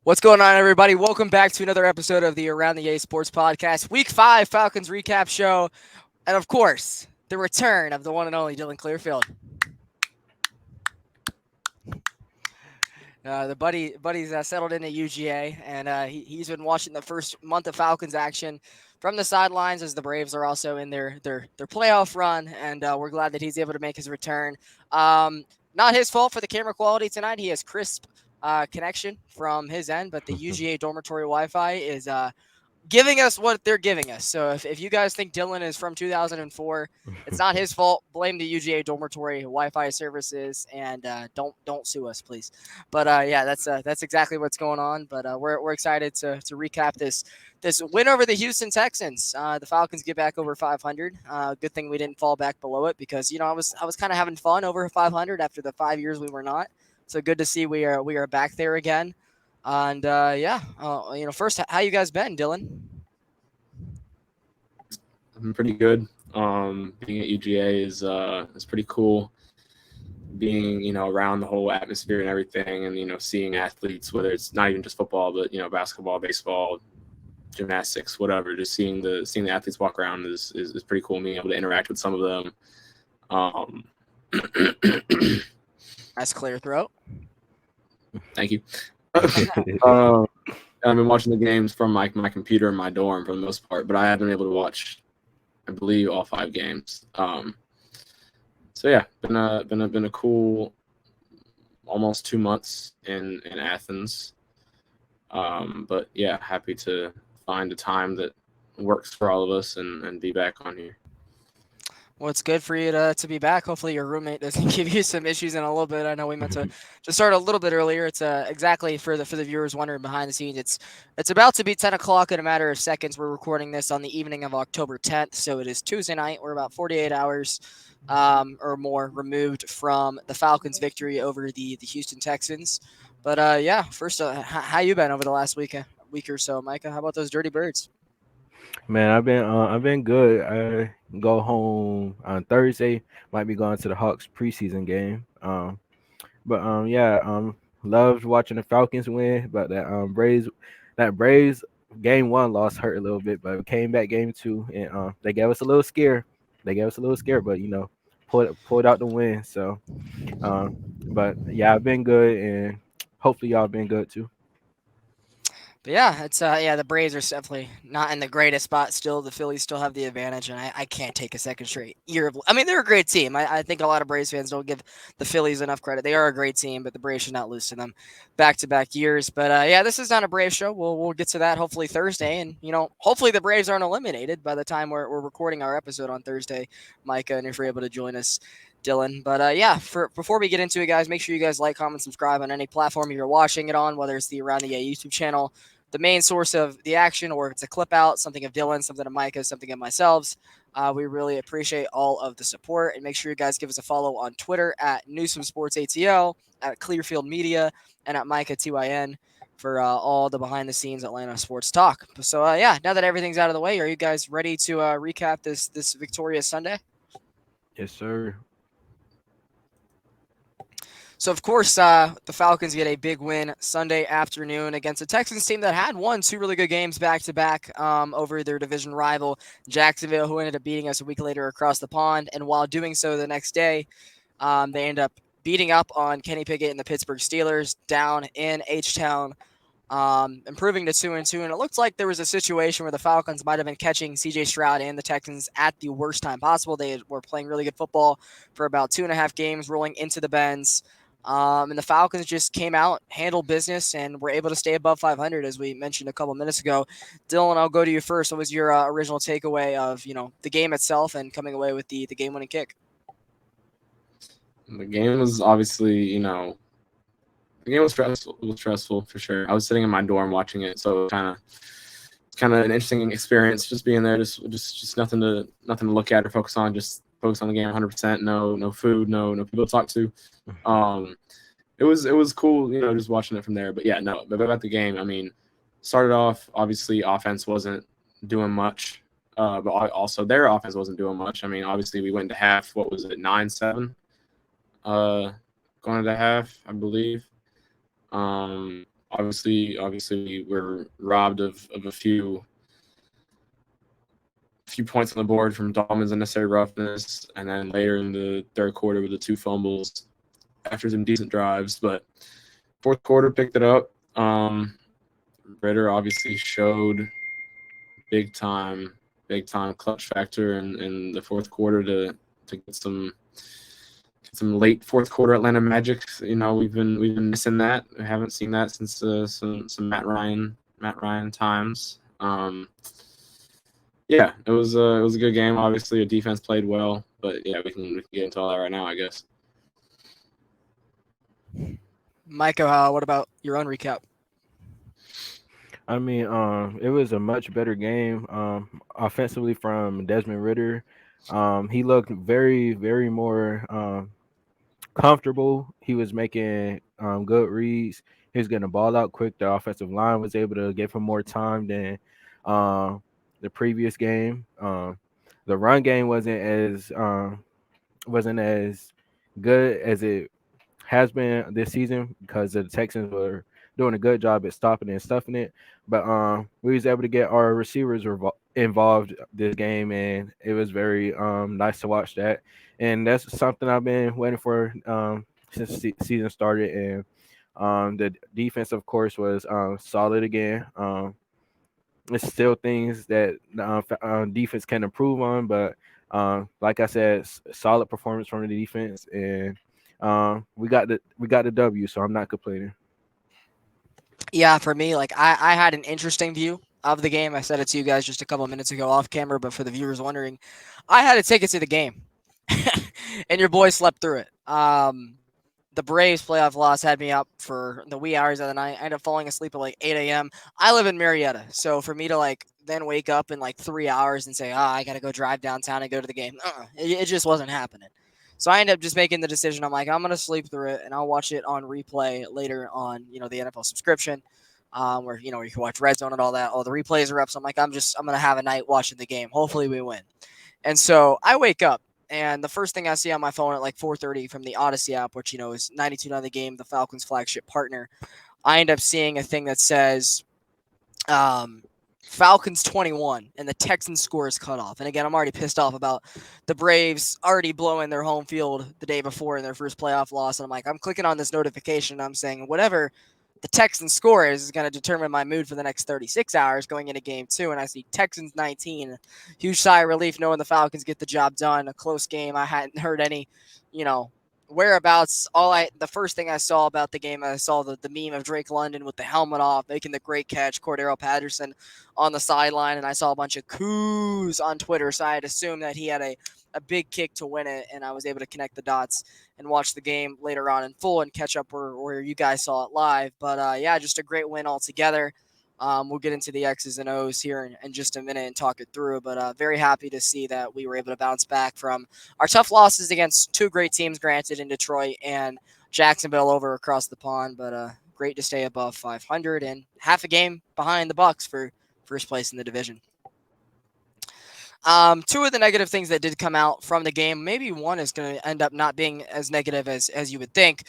What's going on, everybody? Welcome back to another episode of the Around the A Sports Podcast, Week 5 Falcons recap show, and of course, the return of the one and only Dylan Clearfield. The buddy's settled in at UGA, and he's been watching the first month of Falcons action from the sidelines as the Braves are also in their playoff run, and we're glad that he's able to make his return. Not his fault for the camera quality tonight. He has crisp connection from his end, but the UGA dormitory Wi-Fi is giving us what they're giving us. So if you guys think Dylan is from 2004, it's not his fault. Blame the UGA dormitory Wi-Fi services, and don't sue us, please. But yeah, that's exactly what's going on. But we're excited to recap this win over the Houston Texans. The Falcons get back over 500. Good thing we didn't fall back below it because I was kind of having fun over 500 after the 5 years we were not. So good to see we are back there again. And first, how you guys been, Dylan? I'm pretty good. Being at UGA is pretty cool. Being around the whole atmosphere and everything, and seeing athletes, whether it's not even just football, but basketball, baseball, gymnastics, whatever. Just seeing the athletes walk around is pretty cool. Being able to interact with some of them. Nice clear throat. Thank you. I've been watching the games from my computer in my dorm for the most part, but I haven't been able to watch, I believe, all 5 games. So yeah, been a cool almost 2 months in Athens. But yeah, happy to find a time that works for all of us and be back on here. Well, it's good for you to be back. Hopefully your roommate doesn't give you some issues in a little bit. I know we meant to start a little bit earlier. It's exactly for the viewers wondering behind the scenes. It's about to be 10 o'clock in a matter of seconds. We're recording this on the evening of October 10th, so it is Tuesday night. We're about 48 hours or more removed from the Falcons' victory over the Houston Texans. But yeah, first, how you been over the last week or so, Micah? How about those Dirty Birds? Man, I've been good. I go home on Thursday. Might be going to the Hawks preseason game. But yeah, loved watching the Falcons win. But that Braves game one loss hurt a little bit, but we came back game two, and they gave us a little scare. But pulled out the win. So, but yeah, I've been good, and hopefully y'all been good too. But yeah, it's the Braves are definitely not in the greatest spot still. The Phillies still have the advantage, and I can't take a second straight year of. I mean, they're a great team. I think a lot of Braves fans don't give the Phillies enough credit. They are a great team, but the Braves should not lose to them back-to-back years. But yeah, this is not a Braves show. We'll get to that hopefully Thursday, and hopefully the Braves aren't eliminated by the time we're recording our episode on Thursday, Micah, and if you're able to join us, Dylan. But yeah, before we get into it, guys, make sure you guys like, comment, subscribe on any platform you're watching it on, whether it's the Around the A YouTube channel, the main source of the action, or if it's a clip out, something of Dylan, something of Micah, something of myself. We really appreciate all of the support, and make sure you guys give us a follow on Twitter at Newsome Sports ATL, at Clearfield Media, and at Micah TYN for all the behind the scenes Atlanta sports talk. So yeah, now that everything's out of the way, are you guys ready to recap this victorious Sunday? Yes, sir. So, of course, the Falcons get a big win Sunday afternoon against a Texans team that had won 2 really good games back-to-back over their division rival, Jacksonville, who ended up beating us a week later across the pond. And while doing so the next day, they end up beating up on Kenny Pickett and the Pittsburgh Steelers down in H-Town, improving to 2-2. And it looked like there was a situation where the Falcons might have been catching C.J. Stroud and the Texans at the worst time possible. They were playing really good football for about 2.5 games, rolling into the bends. And the Falcons just came out, handled business, and were able to stay above 500, as we mentioned a couple minutes ago. Dylan, I'll go to you first. What was your original takeaway of the game itself and coming away with the game-winning kick? The game was obviously, the game was stressful. It was stressful for sure. I was sitting in my dorm watching it, so kind of an interesting experience just being there. Just nothing to look at or focus on. Just focus on the game 100%. No food, no people to talk to. It was cool, just watching it from there. But yeah, no. But about the game, I mean, started off obviously offense wasn't doing much, but also their offense wasn't doing much. I mean, obviously we went to half. What was it, 9-7? Going into half, I believe. Obviously, we're robbed of a few points on the board from Dahlman's unnecessary roughness, and then later in the third quarter with the two fumbles after some decent drives. But fourth quarter picked it up. Ritter obviously showed big time, big time clutch factor in the fourth quarter to get some late fourth quarter Atlanta Magic. We've been missing that. We haven't seen that since some Matt Ryan times. Yeah, it was a good game. Obviously, the defense played well, but yeah, we can get into all that right now, I guess. Micah, what about your own recap? I mean, it was a much better game offensively from Desmond Ritter. He looked very, very more comfortable. He was making good reads. He was getting the ball out quick. The offensive line was able to give him more time than the previous game. The run game wasn't as good as it has been this season because the Texans were doing a good job at stopping it and stuffing it. But we was able to get our receivers involved this game, and it was very nice to watch that. And that's something I've been waiting for since the season started. And the defense, of course, was solid again. It's still things that defense can improve on, but like I said, solid performance from the defense, and we got the W, so I'm not complaining. Yeah, for me, like I had an interesting view of the game. I said it to you guys just a couple of minutes ago off camera, but for the viewers wondering, I had a ticket to the game, and your boy slept through it. The Braves playoff loss had me up for the wee hours of the night. I ended up falling asleep at like 8 a.m. I live in Marietta, so for me to like then wake up in like 3 hours and say, I got to go drive downtown and go to the game, it just wasn't happening. So I ended up just making the decision. I'm like, I'm gonna sleep through it, and I'll watch it on replay later on. The NFL subscription, where where you can watch Red Zone and all that. All the replays are up. So I'm like, I'm gonna have a night watching the game. Hopefully we win. And so I wake up, and the first thing I see on my phone at like 4:30 from the Odyssey app, which is 92.9 The Game, the Falcons flagship partner, I end up seeing a thing that says um, Falcons 21, and the Texans score is cut off. And again, I'm already pissed off about the Braves already blowing their home field the day before in their first playoff loss. And I'm like, I'm clicking on this notification, and I'm saying whatever the Texans score is going to determine my mood for the next 36 hours going into game two. And I see Texans 19, huge sigh of relief knowing the Falcons get the job done. A close game. I hadn't heard any, you know, whereabouts. The first thing I saw about the game, I saw the meme of Drake London with the helmet off, making the great catch, Cordero Patterson on the sideline, and I saw a bunch of coos on Twitter, so I had assumed that he had a big kick to win it, and I was able to connect the dots and watch the game later on in full and catch up where you guys saw it live. But yeah, just a great win altogether. We'll get into the X's and O's here in just a minute and talk it through, but very happy to see that we were able to bounce back from our tough losses against two great teams, granted, in Detroit and Jacksonville over across the pond, but great to stay above 500 and half a game behind the Bucks for first place in the division. Two of the negative things that did come out from the game, maybe one is going to end up not being as negative as you would think.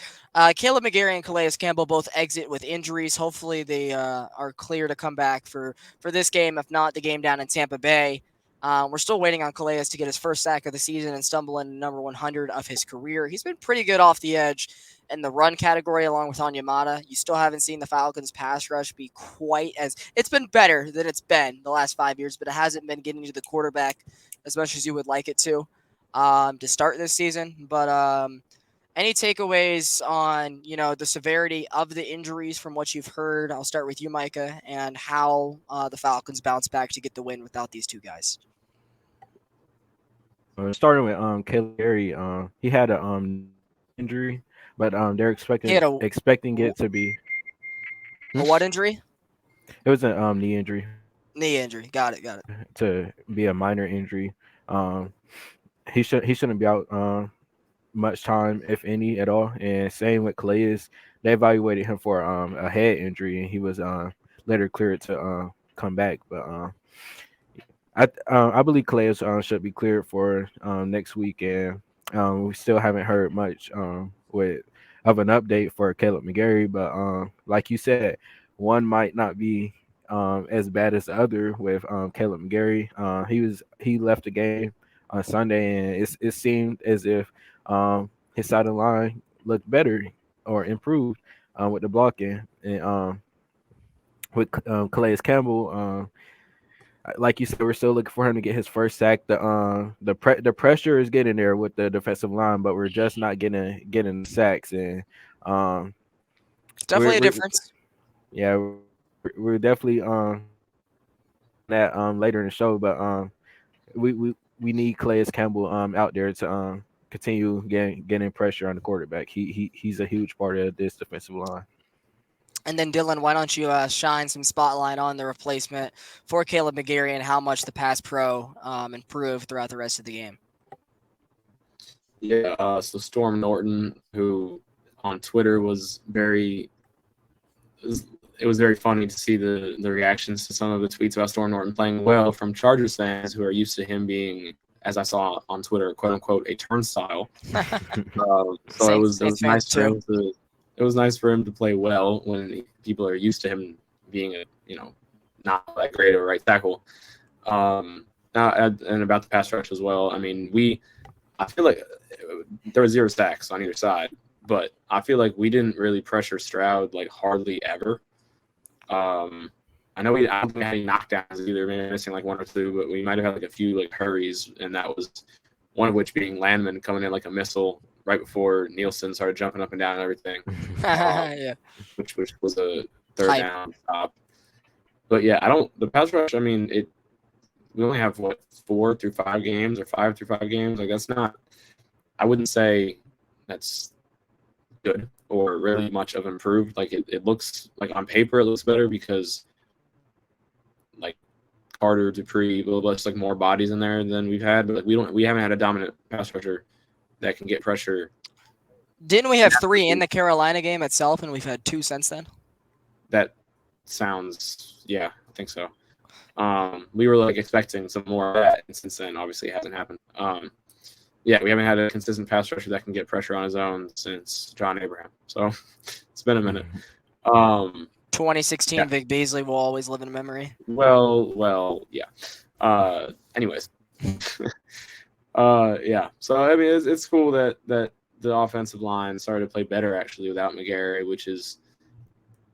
Caleb McGarry and Calais Campbell both exit with injuries. Hopefully they are clear to come back for this game, if not the game down in Tampa Bay. We're still waiting on Calais to get his first sack of the season and stumble into number 100 of his career. He's been pretty good off the edge in the run category along with Onyemata. You still haven't seen the Falcons pass rush be quite as – it's been better than it's been the last 5 years, but it hasn't been getting to the quarterback as much as you would like it to start this season. But any takeaways on, the severity of the injuries from what you've heard? I'll start with you, Micah, and how the Falcons bounce back to get the win without these two guys. Starting with Caleb Gary, he had a injury, but they're He had expecting it to be. a what injury? It was a knee injury. Knee injury. Got it. To be a minor injury. He shouldn't be out much time, if any, at all. And same with Calais. They evaluated him for a head injury, and he was later cleared to come back. But I believe Calais should be cleared for next week, and we still haven't heard much of an update for Caleb McGarry. But like you said, one might not be as bad as the other with Caleb McGarry. He left the game on Sunday, and it seemed as if his side of the line looked better or improved with the blocking. And with Calais Campbell, like you said, we're still looking for him to get his first sack. The pressure is getting there with the defensive line, but we're just not getting the sacks. And um, It's definitely a difference. yeah, we're definitely that later in the show, but we need Calais Campbell out there to continue getting pressure on the quarterback. He's a huge part of this defensive line. And then Dylan, why don't you shine some spotlight on the replacement for Caleb McGarry and how much the pass pro improved throughout the rest of the game? Yeah, so Storm Norton, who on Twitter was it was very funny to see the reactions to some of the tweets about Storm Norton playing well from Chargers fans who are used to him being, as I saw on Twitter, quote unquote, a turnstile. So it was nice for him to. It was nice for him to play well when people are used to him being not that great of a right tackle. And about the pass rush as well. I mean, I feel like there were 0 sacks on either side, but I feel like we didn't really pressure Stroud like hardly ever. I don't think we had any knockdowns either, maybe missing like 1 or 2, but we might have had like a few like hurries, and that was one of which being Landman coming in like a missile right before Nielsen started jumping up and down and everything, Yeah. which was a third down stop. But yeah, the pass rush. I mean, we only have 4 through 5 games or 5 through 5 games. Like that's not. I wouldn't say that's good or really much of improved. Like it looks like on paper it looks better because like Carter, Dupree, just like more bodies in there than we've had, but we haven't had a dominant pass rusher that can get pressure. Didn't we have 3 in the Carolina game itself, and we've had 2 since then? That sounds, yeah, I think so. We were like expecting some more of that, and since then, obviously, it hasn't happened. Yeah, we haven't had a consistent pass rusher that can get pressure on his own since John Abraham. So it's been a minute. 2016, yeah. Vic Beasley will always live in memory. Well, yeah. Anyways, yeah. So I mean, it's cool that the offensive line started to play better actually without McGarry, which is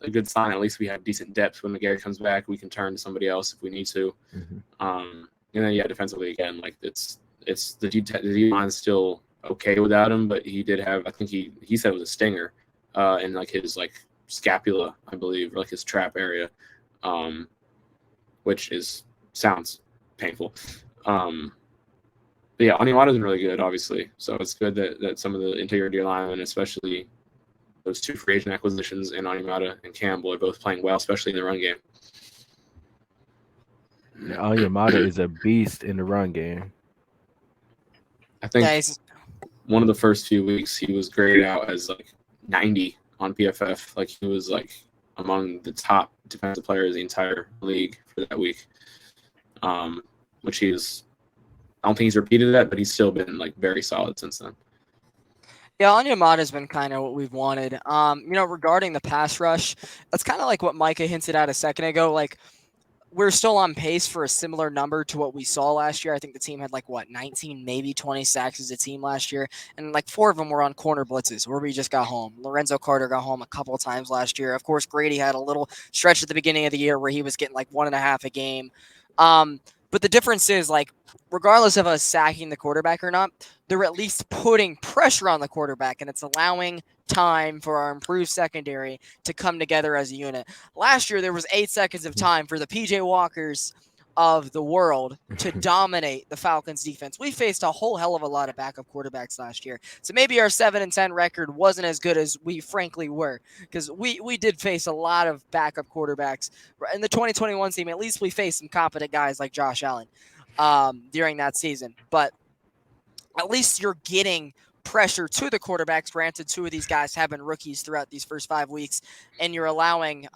a good sign. At least we have decent depth when McGarry comes back. We can turn to somebody else if we need to. Mm-hmm. And then yeah, defensively again, like it's the D line is still okay without him, but he did have, I think he said it was a stinger in like his like scapula, I believe, or like his trap area, which sounds painful. But yeah, Onyemata's been really good, obviously. So it's good that some of the interior D linemen, especially those 2 free agent acquisitions in Onyemata and Campbell, are both playing well, especially in the run game. Onyemata is a beast in the run game. I think one of the first few weeks he was graded out as like 90 on PFF. Like he was like among the top defensive players in the entire league for that week. Which I don't think he's repeated that, but he's still been like very solid since then. Yeah, Onyemata has been kind of what we've wanted. Regarding the pass rush, that's kind of like what Micah hinted at a second ago. Like, we're still on pace for a similar number to what we saw last year. I think the team had 19, maybe 20 sacks as a team last year. And 4 of them were on corner blitzes where we just got home. Lorenzo Carter got home a couple of times last year. Of course, Grady had a little stretch at the beginning of the year where he was getting 1.5 a game. But the difference is, regardless of us sacking the quarterback or not, they're at least putting pressure on the quarterback, and it's allowing time for our improved secondary to come together as a unit. Last year, there was 8 seconds of time for the PJ Walkers of the world to dominate the Falcons defense. We faced a whole hell of a lot of backup quarterbacks last year. So maybe our 7-10 record wasn't as good as we frankly were, because we did face a lot of backup quarterbacks. In the 2021 team, at least we faced some competent guys like Josh Allen during that season. But at least you're getting pressure to the quarterbacks. Granted, 2 of these guys have been rookies throughout these first 5 weeks, and you're allowing,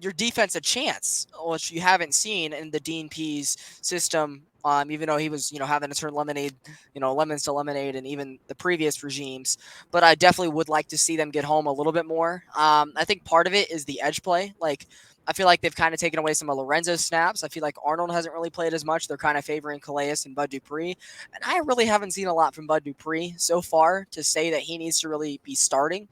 you're your defense a chance, which you haven't seen in the Dean Pease system. Even though he was, having to turn lemons to lemonade, and even the previous regimes. But I definitely would like to see them get home a little bit more. I think part of it is the edge play. Like, I feel like they've kind of taken away some of Lorenzo's snaps. I feel like Arnold hasn't really played as much. They're kind of favoring Calais and Bud Dupree. And I really haven't seen a lot from Bud Dupree so far to say that he needs to really be starting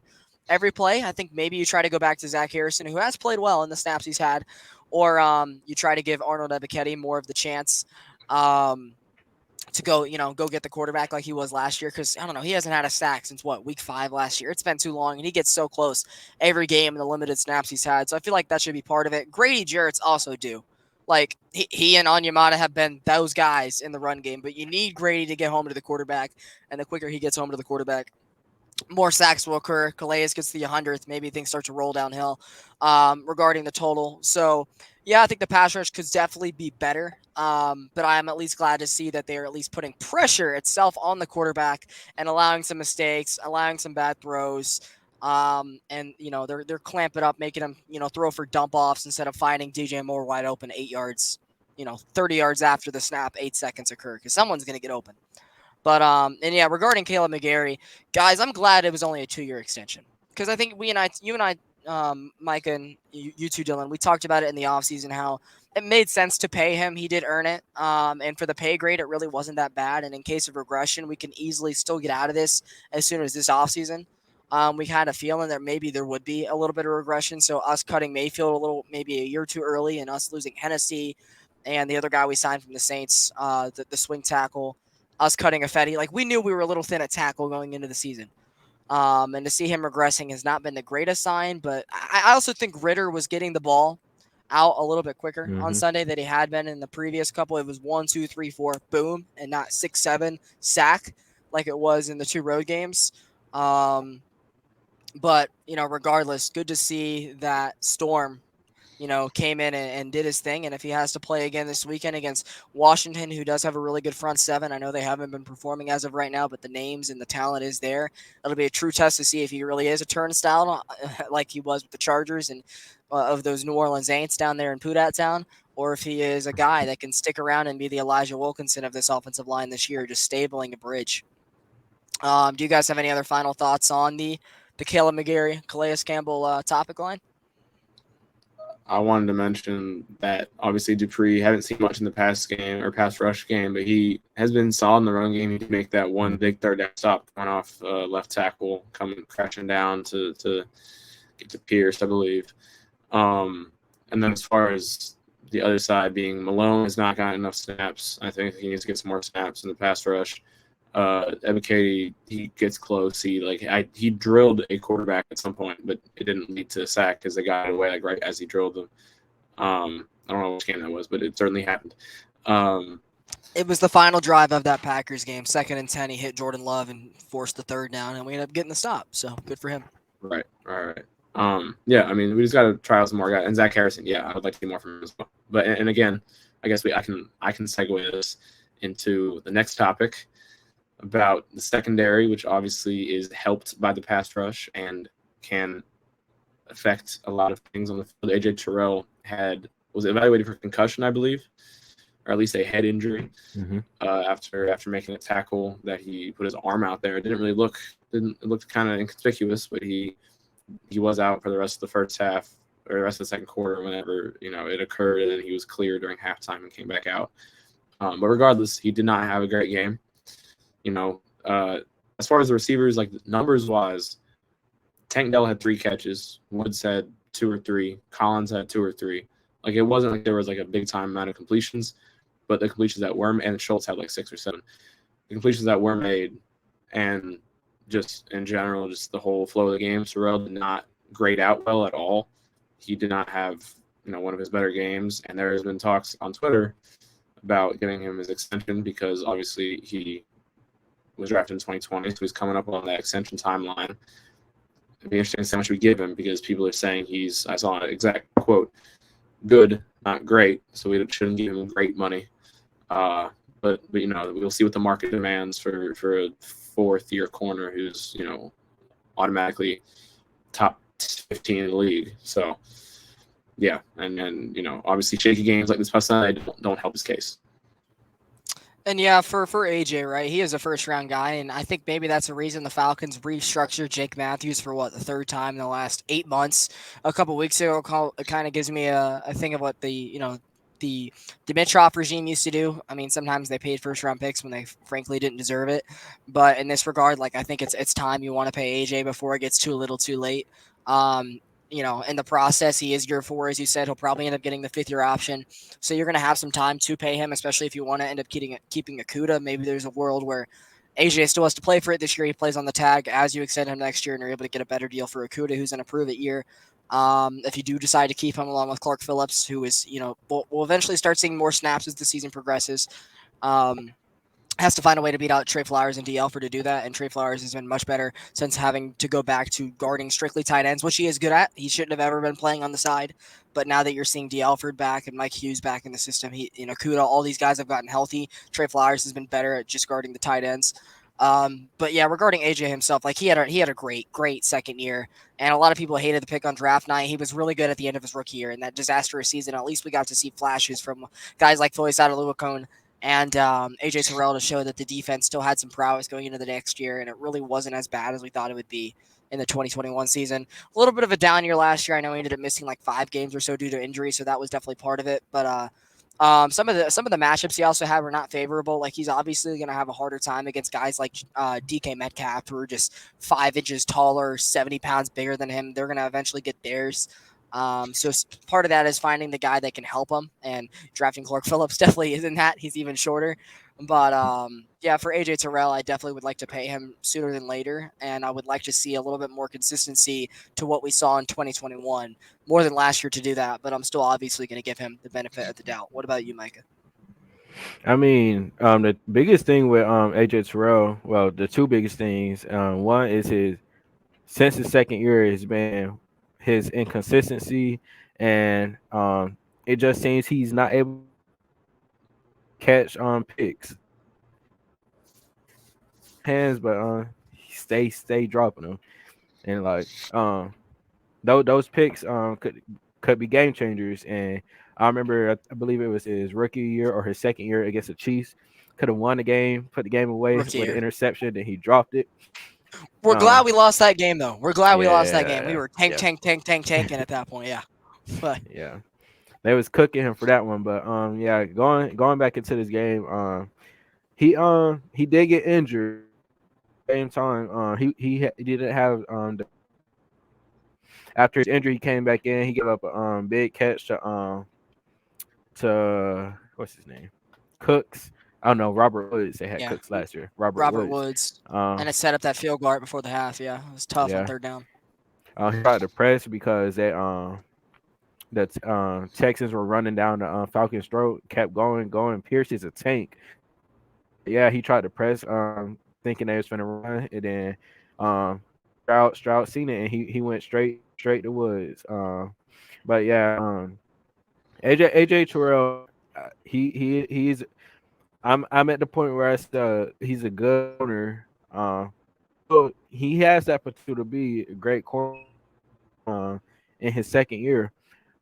every play. I think maybe you try to go back to Zach Harrison, who has played well in the snaps he's had, or you try to give Arnold Ebiketie more of the chance to go get the quarterback like he was last year. Because, I don't know, he hasn't had a sack since, week 5 last year. It's been too long, and he gets so close every game in the limited snaps he's had. So I feel like that should be part of it. Grady Jarrett's also due. Like, he and Onyemata have been those guys in the run game, but you need Grady to get home to the quarterback, and the quicker he gets home to the quarterback, more sacks will occur. Calais gets to the 100th. Maybe things start to roll downhill regarding the total. So, yeah, I think the pass rush could definitely be better. But I'm at least glad to see that they're at least putting pressure itself on the quarterback and allowing some mistakes, allowing some bad throws. And they're clamping up, making him throw for dump offs instead of finding DJ Moore wide open 8 yards, 30 yards after the snap, 8 seconds occur, because someone's going to get open. But and yeah, regarding Caleb McGarry, guys, I'm glad it was only a 2-year extension, because I think you and I, Micah, and you two, Dylan, we talked about it in the offseason, how it made sense to pay him. He did earn it. And for the pay grade, it really wasn't that bad. And in case of regression, we can easily still get out of this as soon as this offseason. We had a feeling that maybe there would be a little bit of regression. So us cutting Mayfield maybe a year too early, and us losing Hennessy and the other guy we signed from the Saints, the swing tackle, us cutting Fetty. Like, we knew we were a little thin at tackle going into the season. And to see him regressing has not been the greatest sign, but I also think Ritter was getting the ball out a little bit quicker on Sunday than he had been in the previous couple. It was 1, 2, 3, 4, boom, and not 6, 7 sack like it was in the 2 road games. But, regardless, good to see that Storm, came in and did his thing. And if he has to play again this weekend against Washington, who does have a really good front seven, I know they haven't been performing as of right now, but the names and the talent is there. It'll be a true test to see if he really is a turnstile like he was with the Chargers and of those New Orleans Saints down there in Pudat Town, or if he is a guy that can stick around and be the Elijah Wilkinson of this offensive line this year, just stabling a bridge. Do you guys have any other final thoughts on the Caleb McGarry, Calais Campbell topic line? I wanted to mention that obviously Dupree haven't seen much in the pass rush game, but he has been solid in the run game. He can make that one big third down stop going off left tackle, coming crashing down to get to Pierce, I believe. And then as far as the other side being Malone has not gotten enough snaps. I think he needs to get some more snaps in the pass rush. Ebiketie, he gets close. He drilled a quarterback at some point, but it didn't lead to a sack because they got it away right as he drilled them. I don't know which game that was, but it certainly happened. It was the final drive of that Packers game, 2nd and 10. He hit Jordan Love and forced the third down, and we ended up getting the stop. So good for him. Right. All right. Yeah, I mean, we just got to try out some more guys. And Zach Harrison, yeah, I would like to see more from him as well. But and again, I guess I can segue this into the next topic about the secondary, which obviously is helped by the pass rush and can affect a lot of things on the field. AJ Terrell was evaluated for concussion, I believe, or at least a head injury after making a tackle that he put his arm out there. It looked kind of inconspicuous, but he was out for the rest of the first half or the rest of the second quarter whenever it occurred, and then he was clear during halftime and came back out. But regardless, he did not have a great game. As far as the receivers, like numbers wise, Tank Dell had 3 catches, Woods had 2 or 3, Collins had 2 or 3. Like, it wasn't like there was like a big time amount of completions, but the completions that were, and Schultz had like 6 or 7. The completions that were made, and just in general, just the whole flow of the game, Terrell did not grade out well at all. He did not have one of his better games, and there has been talks on Twitter about giving him his extension because obviously he was drafted in 2020, so he's coming up on that extension timeline. It'd be interesting to see how much we give him because people are saying I saw an exact quote, good, not great, so we shouldn't give him great money. But we'll see what the market demands for a 4th-year corner who's, automatically top 15 in the league. So yeah, and obviously shaky games like this past Sunday don't help his case. And yeah, for AJ, right? He is a first round guy, and I think maybe that's the reason the Falcons restructured Jake Matthews for what, the third time in the last 8 months. A couple weeks ago, it kind of gives me a thing of what the Dimitrov regime used to do. I mean, sometimes they paid first round picks when they frankly didn't deserve it, but in this regard, like I think it's time you want to pay AJ before it gets too little, too late. Um, in the process, he is year 4, as you said. He'll probably end up getting the 5th-year option. So you're going to have some time to pay him, especially if you want to end up keeping Akuda. Maybe there's a world where AJ still has to play for it this year. He plays on the tag as you extend him next year, and you're able to get a better deal for Akuda, who's in a prove it year. If you do decide to keep him along with Clark Phillips, who is, will eventually start seeing more snaps as the season progresses. Um, has to find a way to beat out Trey Flowers and D. Alford to do that, and Trey Flowers has been much better since having to go back to guarding strictly tight ends, which he is good at. He shouldn't have ever been playing on the side, but now that you're seeing D. Alford back and Mike Hughes back in the system, Kuda, all these guys have gotten healthy. Trey Flowers has been better at just guarding the tight ends. But yeah, regarding AJ himself, like he had a great second year, and a lot of people hated the pick on draft night. He was really good at the end of his rookie year, and that disastrous season. At least we got to see flashes from guys like Floyd Sadaluakone and AJ Terrell to show that the defense still had some prowess going into the next year, and it really wasn't as bad as we thought it would be in the 2021 season. A little bit of a down year last year. I know he ended up missing like 5 games or so due to injury, so that was definitely part of it. But some of the matchups he also had were not favorable. Like he's obviously going to have a harder time against guys like DK Metcalf, who are just 5 inches taller, 70 pounds bigger than him. They're going to eventually get theirs. So part of that is finding the guy that can help him, and drafting Clark Phillips definitely isn't that. He's even shorter. But yeah, for AJ Terrell, I definitely would like to pay him sooner than later, and I would like to see a little bit more consistency to what we saw in 2021, more than last year to do that. But I'm still obviously going to give him the benefit of the doubt. What about you, Micah? I mean, the biggest thing with AJ Terrell, well, the two biggest things, one is his since his second year has been his inconsistency, and it just seems he's not able to catch picks hands, but he stay dropping them, and like those picks could be game changers. And I remember, I believe it was his rookie year or his second year against the Chiefs, could have won the game, put the game away Rookie with an year. interception, then he dropped it. We're glad Um, we lost that game, though. We're glad we lost that game. We yeah, were tank, yeah, tank, tank, tank, tanking at that point. Yeah, but yeah. They was cooking him for that one, but yeah, going back into this game, he did get injured. Same time, he didn't have after his injury, he came back in. He gave up a big catch to what's his name, Cooks. I don't know, Robert Woods. They had yeah, Cooks last year. Robert Robert Woods. Woods, and Um, it set up that field goal right before the half. Yeah, it was tough on yeah, third down. he tried to press because the Texans were running down the Falcons' throat, kept going. Pierce is a tank. Yeah, he tried to press, thinking they was gonna run, and then Stroud seen it, and he went straight to Woods. But yeah, AJ Terrell, he's I'm at the point where he's a good owner. So he has that potential to be a great corner in his second year.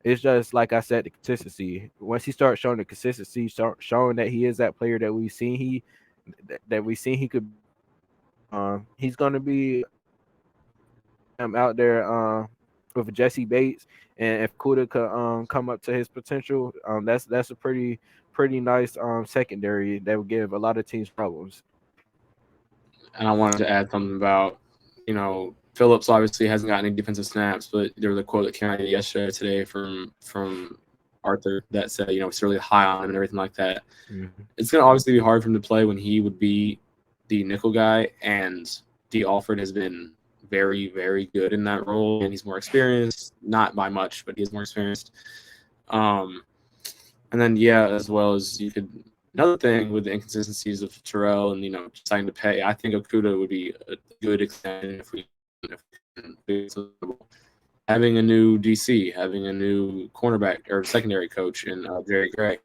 It's just like I said, the consistency. Once he starts showing the consistency, start showing that he is that player that we seen he could. He's going to be out there with Jesse Bates, and if Kuda could come up to his potential, that's a pretty nice secondary that would give a lot of teams problems. And I wanted to add something about, Phillips obviously hasn't got any defensive snaps, but there was a quote that came out yesterday or today from Arthur that said, it's really high on him and everything like that. Mm-hmm. It's going to obviously be hard for him to play when he would be the nickel guy, and D. Alford has been very, very good in that role, and he's more experienced, not by much, but he's more experienced. And then, yeah, as well as you could – another thing with the inconsistencies of Terrell and, deciding to pay, I think Okuda would be a good extension if we having a new DC, having a new cornerback or secondary coach in Jerry Gray.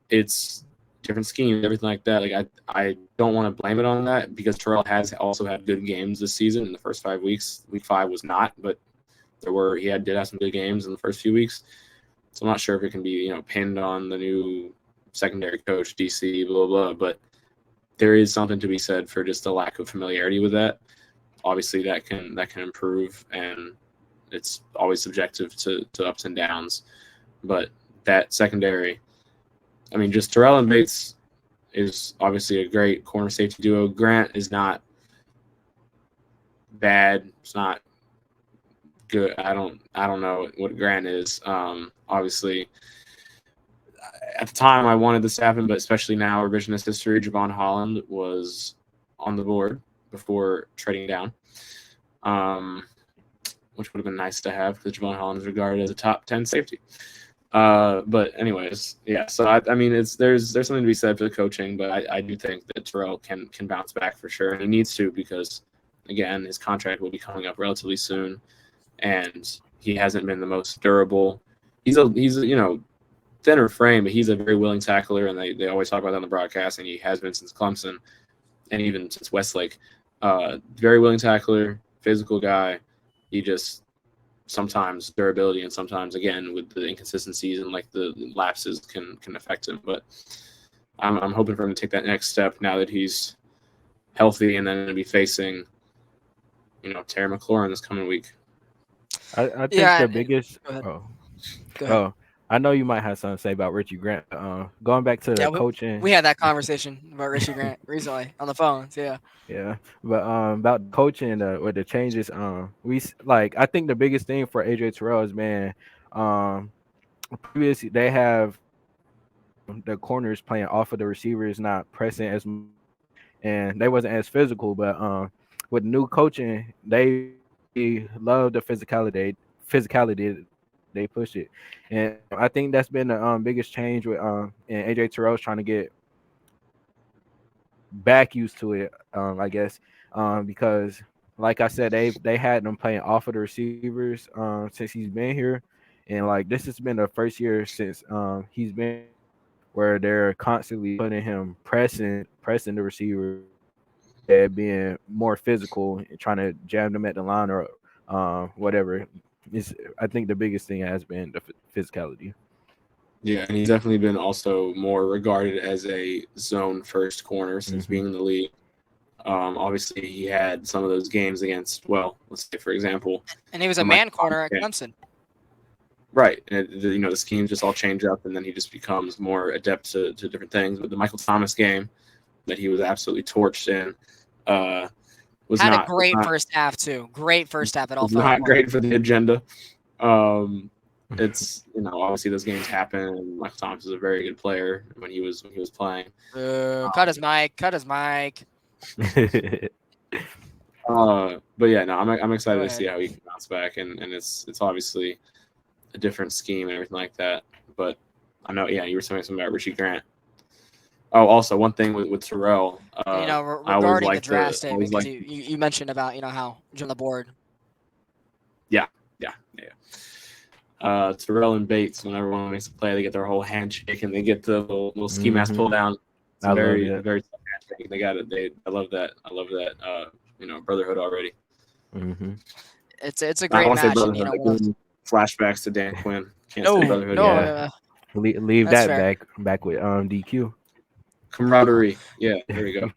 It's different schemes, everything like that. Like I don't want to blame it on that because Terrell has also had good games this season in the first 5 weeks. Week 5 was not, but did have some good games in the first few weeks. So I'm not sure if it can be pinned on the new secondary coach, DC, blah blah. But there is something to be said for just a lack of familiarity with that. Obviously, that can improve, and it's always subjective to ups and downs. But that secondary, I mean, just Terrell and Bates is obviously a great corner safety duo. Grant is not bad. It's not good. I don't know what Grant is. Obviously, at the time I wanted this to happen, but especially now, revisionist history, Javon Holland was on the board before trading down, which would have been nice to have because Javon Holland is regarded as a top 10 safety. But anyways, yeah. So I mean, there's something to be said for the coaching, but I do think that Terrell can bounce back for sure, and he needs to because again, his contract will be coming up relatively soon, and he hasn't been the most durable. He's thinner frame, but he's a very willing tackler, and they always talk about that on the broadcast, and he has been since Clemson and even since Westlake. Very willing tackler, physical guy. He just sometimes durability and sometimes again with the inconsistencies and like the lapses can affect him. But I'm hoping for him to take that next step now that he's healthy and then going to be facing Terry McLaurin this coming week. I think Yeah. the biggest. Go ahead. Oh, Go ahead. oh, I know you might have something to say about Richie Grant. Going back to Yeah, the coaching. we had that conversation about Richie Grant recently on the phone. So yeah. Yeah, but about coaching with the changes, I think the biggest thing for AJ Terrell is, man, previously they have the corners playing off of the receivers, not pressing as much, and they wasn't as physical. But with new coaching, they love the physicality they push it, and I think that's been the biggest change with and AJ Terrell's trying to get back used to it, I guess, because like I said, they had them playing off of the receivers since he's been here, and like this has been the first year since he's been where they're constantly putting him pressing the receiver, being more physical and trying to jam them at the line or whatever. Is I think the biggest thing has been the physicality. Yeah, and he's definitely been also more regarded as a zone first corner since being in the league. Obviously, he had some of those games against, well, let's say, for example. And he was a man corner at Clemson. Right. And the schemes just all change up, and then he just becomes more adept to different things. But the Michael Thomas game that he was absolutely torched in was had not, a great first half, too. Great first half at all. Not great for the agenda. It's obviously those games happen, and Michael Thomas is a very good player when he was playing. Cut his mic. But yeah, no, I'm excited to see how he can bounce back, and it's obviously a different scheme and everything like that. But I know, yeah, you were saying something about Richie Grant. Oh, also one thing with Terrell, regarding the draft statement, because you mentioned about how he's on the board. Yeah. Terrell and Bates, when everyone makes a play, they get their whole handshake and they get the little ski mask pull down. It's very tough handshake. They got it. I love that. Brotherhood already. Mm-hmm. It's a great match. And, flashbacks to Dan Quinn. Can't say brotherhood. Yeah. Leave that fair. back with DQ. Camaraderie. Yeah, there we go.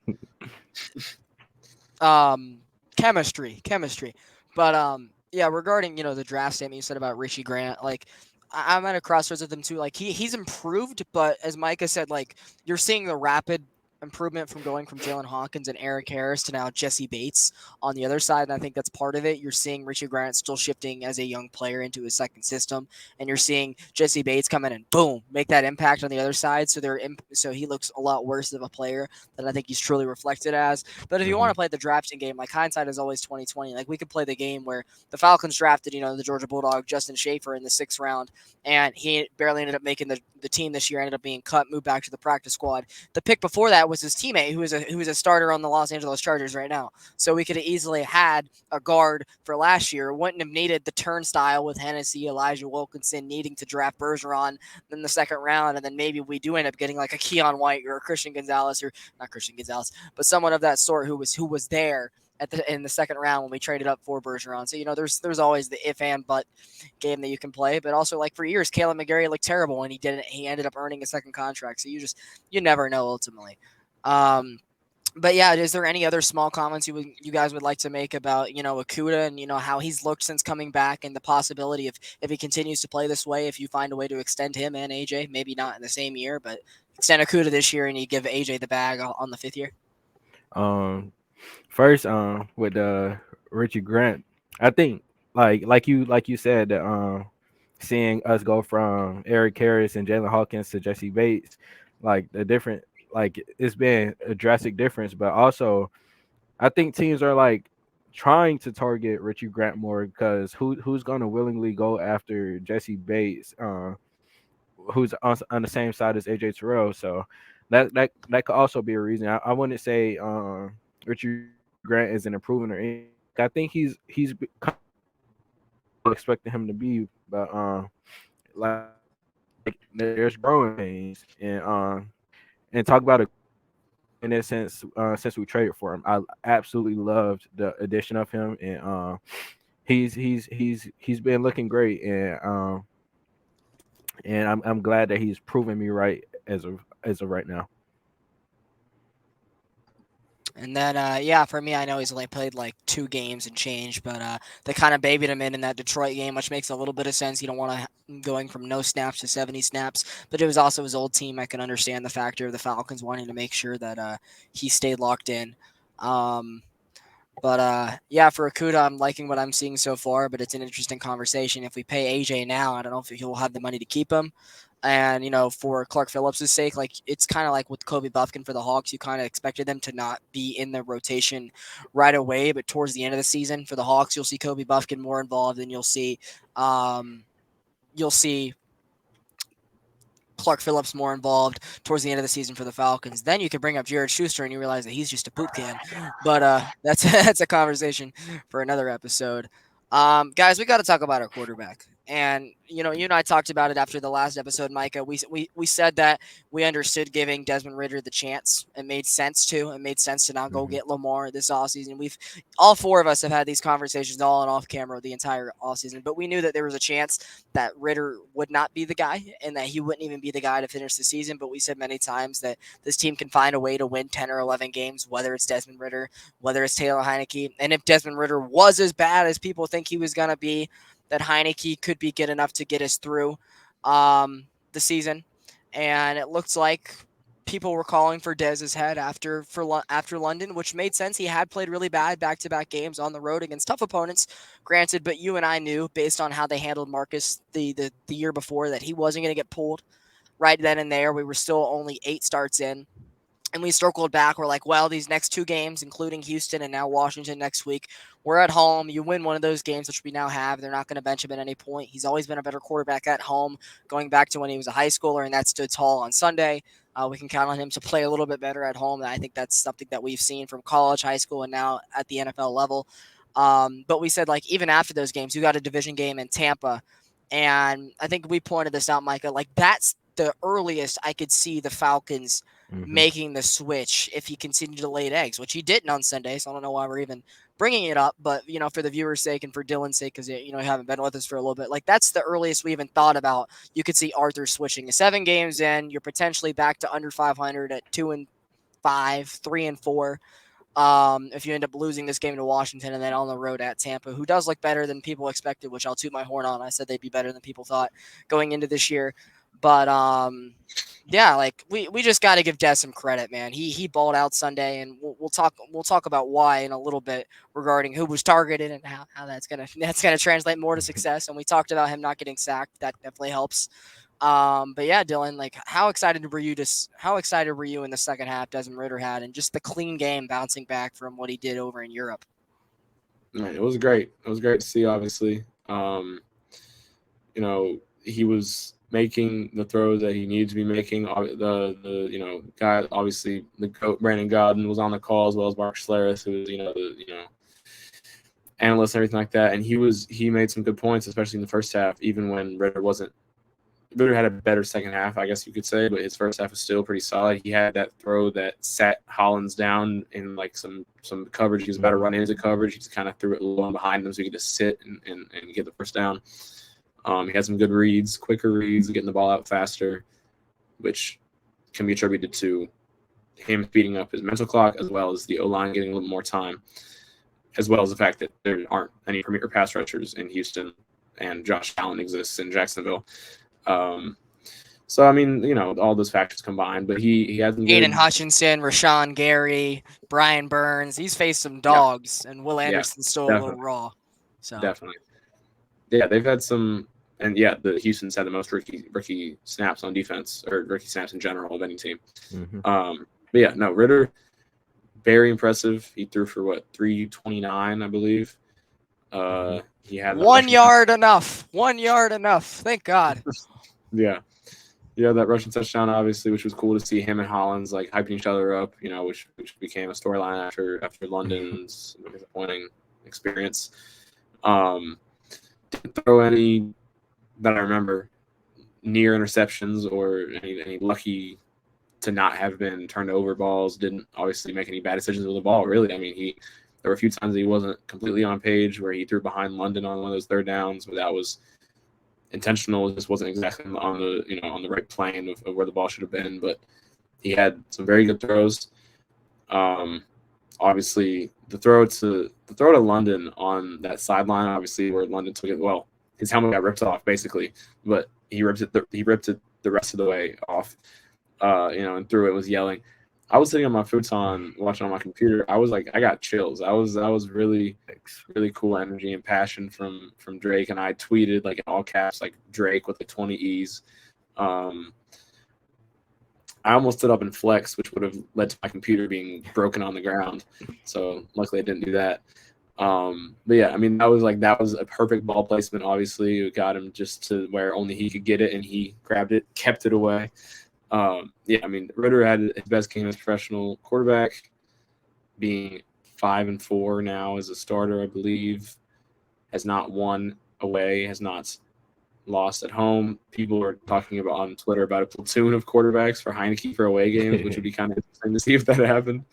Chemistry. But yeah, regarding the draft statement you said about Richie Grant, like I'm at a crossroads with him too. Like he's improved, but as Micah said, like you're seeing the rapid improvement from going from Jalen Hawkins and Eric Harris to now Jesse Bates on the other side, and I think that's part of it. You're seeing Richie Grant still shifting as a young player into his second system, and you're seeing Jesse Bates come in and boom, make that impact on the other side. So he looks a lot worse of a player than I think he's truly reflected as. But if you want to play the drafting game, like hindsight is always 2020. Like we could play the game where the Falcons drafted, the Georgia Bulldog Justin Schaefer in the 6th round, and he barely ended up making the team this year. Ended up being cut, moved back to the practice squad. The pick before that was his teammate, who is a starter on the Los Angeles Chargers right now. So we could have easily had a guard for last year. Wouldn't have needed the turnstile with Hennessy, Elijah Wilkinson needing to draft Bergeron in the 2nd round, and then maybe we do end up getting like a Keon White or a Christian Gonzalez, or not Christian Gonzalez, but someone of that sort who was there. in the second round when we traded up for Bergeron. So there's always the if and but game that you can play, but also like for years, Caleb McGarry looked terrible and he ended up earning a second contract. So you never know ultimately. But yeah, is there any other small comments you guys would like to make about Akuda and how he's looked since coming back and the possibility of if he continues to play this way, if you find a way to extend him and AJ, maybe not in the same year, but extend Akuda this year and you give AJ the bag on the 5th year? Um, First, with Richie Grant, I think like you said that seeing us go from Eric Harris and Jalen Hawkins to Jesse Bates, like the different like it's been a drastic difference. But also, I think teams are like trying to target Richie Grant more because who's gonna willingly go after Jesse Bates, who's on the same side as AJ Terrell. So that could also be a reason. I wouldn't say Richie Grant isn't improving or anything. I think he's expecting him to be, but like there's growing pains and talk about a in that sense since we traded for him. I absolutely loved the addition of him and he's been looking great and I'm glad that he's proven me right as of right now. And then, yeah, for me, I know he's only played like 2 games and change, but they kind of babied him in that Detroit game, which makes a little bit of sense. You don't want to going from no snaps to 70 snaps, but it was also his old team. I can understand the factor of the Falcons wanting to make sure that he stayed locked in. Um, but yeah, for Akuda, I'm liking what I'm seeing so far, but it's an interesting conversation. If we pay AJ now, I don't know if he'll have the money to keep him. And for Clark Phillips' sake, like it's kind of like with Kobe Buffkin for the Hawks, you kind of expected them to not be in the rotation right away, but towards the end of the season for the Hawks, you'll see Kobe Buffkin more involved, and um, you'll see Clark Phillips more involved towards the end of the season for the Falcons. Then you can bring up Jared Schuster and you realize that he's just a poop can. But that's that's a conversation for another episode. Guys, we got to talk about our quarterback. And you and I talked about it after the last episode, Micah. We said that we understood giving Desmond Ritter the chance. It made sense to. It made sense to not go Mhm. get Lamar this offseason. We've all 4 of us have had these conversations all on off camera the entire offseason, but we knew that there was a chance that Ritter would not be the guy and that he wouldn't even be the guy to finish the season. But we said many times that this team can find a way to win 10 or 11 games, whether it's Desmond Ritter, whether it's Taylor Heineke. And if Desmond Ritter was as bad as people think he was going to be, that Heineke could be good enough to get us through the season. And it looks like people were calling for Dez's head after London, which made sense. He had played really bad back-to-back games on the road against tough opponents, granted. But you and I knew, based on how they handled Marcus the year before, that he wasn't going to get pulled right then and there. We were still only 8 starts in. And we circled back. We're like, well, these next 2 games, including Houston and now Washington next week, we're at home. You win one of those games, which we now have. They're not going to bench him at any point. He's always been a better quarterback at home, going back to when he was a high schooler, and that stood tall on Sunday. We can count on him to play a little bit better at home. I think that's something that we've seen from college, high school, and now at the NFL level. But we said, like, even after those games, you got a division game in Tampa. And I think we pointed this out, Micah. Like, that's the earliest I could see the Falcons Mhm. making the switch if he continued to lay eggs, which he didn't on Sunday. So I don't know why we're even bringing it up, but for the viewer's sake and for Dylan's sake, because you haven't been with us for a little bit, like that's the earliest we even thought about. You could see Arthur switching. 7 games in, you're potentially back to under 500 at 2-5, 3-4. If you end up losing this game to Washington and then on the road at Tampa, who does look better than people expected, which I'll toot my horn on. I said they'd be better than people thought going into this year. But yeah, like we just got to give Des some credit, man. He balled out Sunday, and we'll talk about why in a little bit regarding who was targeted and how that's gonna translate more to success. And we talked about him not getting sacked. That definitely helps. But yeah, Dylan, like how excited were you in the second half Desmond Ritter had and just the clean game bouncing back from what he did over in Europe? Man, it was great. It was great to see. Obviously, he was making the throws that he needed to be making. The guy, obviously the coach Brandon Godden was on the call, as well as Mark Schlereth, who was the analyst and everything like that. And he made some good points, especially in the first half, even when Ritter wasn't Ritter had a better second half, I guess you could say, but his first half was still pretty solid. He had that throw that sat Hollins down in like some coverage. He was about to run into coverage. He just kind of threw it low and behind him so he could just sit and get the first down. He had some good reads, quicker reads, getting the ball out faster, which can be attributed to him speeding up his mental clock, as well as the O-line getting a little more time, as well as the fact that there aren't any premier pass rushers in Houston and Josh Allen exists in Jacksonville. So, I mean, you know, all those factors combined, but he had some good... Aiden Hutchinson, Rashawn Gary, Brian Burns. He's faced some dogs, and Will Anderson's still a little raw. So definitely. Yeah, they've had some... And, yeah, the Houston's had the most rookie snaps on defense, or rookie snaps in general of any team. Mm-hmm. But, yeah, no, Ritter, very impressive. He threw for, 329, I believe. He had 1 yard enough. 1 yard enough. Thank God. Yeah, that rushing touchdown, obviously, which was cool to see him and Hollins like hyping each other up. You know, which became a storyline after London's disappointing experience. Didn't throw any that I remember near interceptions or any lucky to not have been turned over balls. Didn't obviously make any bad decisions with the ball. Really, I mean, there were a few times that he wasn't completely on page where he threw behind London on one of those third downs, but that was intentional. It just wasn't exactly on the right plane of where the ball should have been. But he had some very good throws. Obviously, the throw to London on that sideline, obviously where London took it. Well, his helmet got ripped off basically, but he ripped it the rest of the way off. And threw it, was yelling. I was sitting on my futon watching on my computer. I was like, I got chills. I was really, really cool energy and passion from Drake. And I tweeted like in all caps, like Drake with the 20 E's. I almost stood up and flexed, which would have led to my computer being broken on the ground. So luckily I didn't do that. But yeah, I mean, that was a perfect ball placement. Obviously it got him just to where only he could get it, and he grabbed it, kept it away. I mean, Ritter had his best game as a professional quarterback, being 5-4 now as a starter, I believe. Has not won away, has not lost at home. People are talking about on Twitter about a platoon of quarterbacks for Heineke for away games, which would be kind of interesting to see if that happened.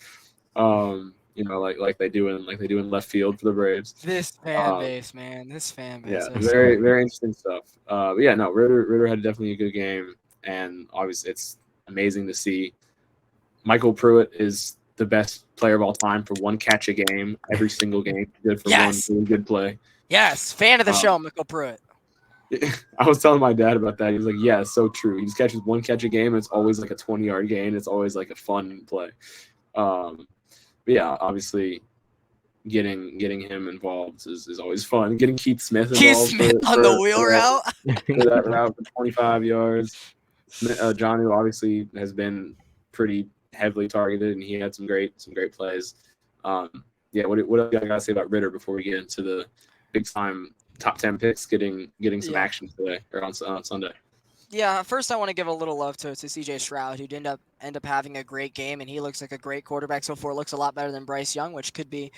Like they do in left field for the Braves. This fan base, man. This fan base. Yeah, very, very interesting stuff. Ritter had definitely a good game. And obviously, it's amazing to see. Michael Pruitt is the best player of all time for one catch a game, every single game. Good for one really good play. Yes, fan of the show, Michael Pruitt. I was telling my dad about that. He was like, "Yeah, it's so true. He just catches one catch a game. And it's always like a 20-yard gain. It's always like a fun play." But yeah, obviously, getting him involved is always fun. Getting Keith Smith involved on the wheel route. For that route for 25 yards. Jonnu obviously has been pretty heavily targeted, and he had some great plays. What else you gotta say about Ritter before we get into the big time top 10 picks getting some action today or on Sunday? Yeah, first I want to give a little love to CJ Stroud, who did end up having a great game, and he looks like a great quarterback so far. Looks a lot better than Bryce Young, which could be,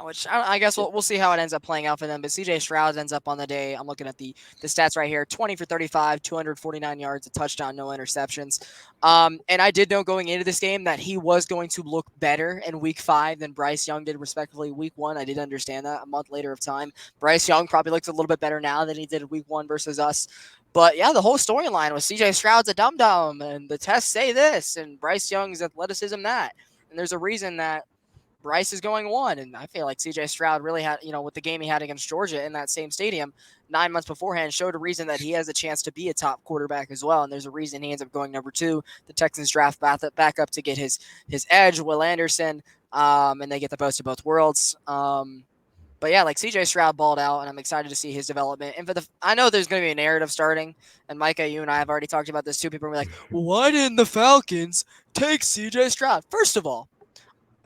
which I guess we'll see how it ends up playing out for them. But CJ Stroud ends up on the day. I'm looking at the stats right here: 20 for 35, 249 yards, a touchdown, no interceptions. And I did know going into this game that he was going to look better in Week 5 than Bryce Young did, respectively. Week 1, I did understand that. A month later of time, Bryce Young probably looks a little bit better now than he did in Week 1 versus us. But yeah, the whole storyline was CJ Stroud's a dum-dum, and the tests say this, and Bryce Young's athleticism that. And there's a reason that Bryce is going 1, and I feel like CJ Stroud really had, with the game he had against Georgia in that same stadium 9 months beforehand, showed a reason that he has a chance to be a top quarterback as well. And there's a reason he ends up going number 2. The Texans draft back up to get his edge, Will Anderson, and they get the best of both worlds. But yeah, like CJ Stroud balled out, and I'm excited to see his development. And I know there's going to be a narrative starting, and Micah, you and I have already talked about this too. People are like, why didn't the Falcons take CJ Stroud? First of all,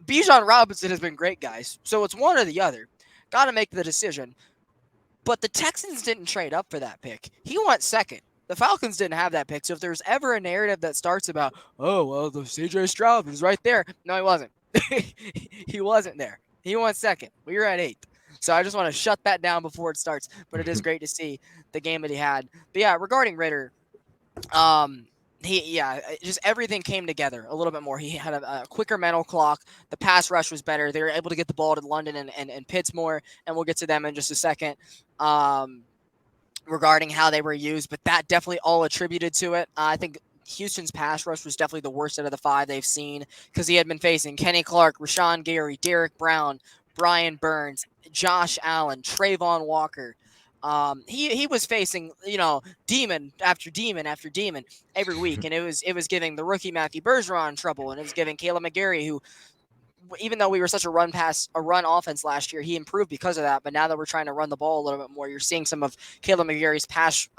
Bijan Robinson has been great, guys. So it's one or the other. Got to make the decision. But the Texans didn't trade up for that pick. He went second. The Falcons didn't have that pick. So if there's ever a narrative that starts about, oh, well, the CJ Stroud was right there. No, he wasn't. He wasn't there. He went second. We were at 8th. So I just want to shut that down before it starts. But it is great to see the game that he had. But yeah, regarding Ritter, um, just everything came together a little bit more. He had a quicker mental clock. The pass rush was better. They were able to get the ball to London and Pitts more, and we'll get to them in just a second. Um, Regarding how they were used, but that definitely all attributed to it. I think Houston's pass rush was definitely the worst out of the five they've seen because he had been facing Kenny Clark, Rashawn Gary, Derek Brown, Brian Burns, Josh Allen, Trayvon Walker. He was facing demon after demon after demon every week, and it was giving the rookie Matthew Bergeron trouble, and it was giving Caleb McGarry, who even though we were such a run offense last year, he improved because of that. But now that we're trying to run the ball a little bit more, you're seeing some of Caleb McGarry's pass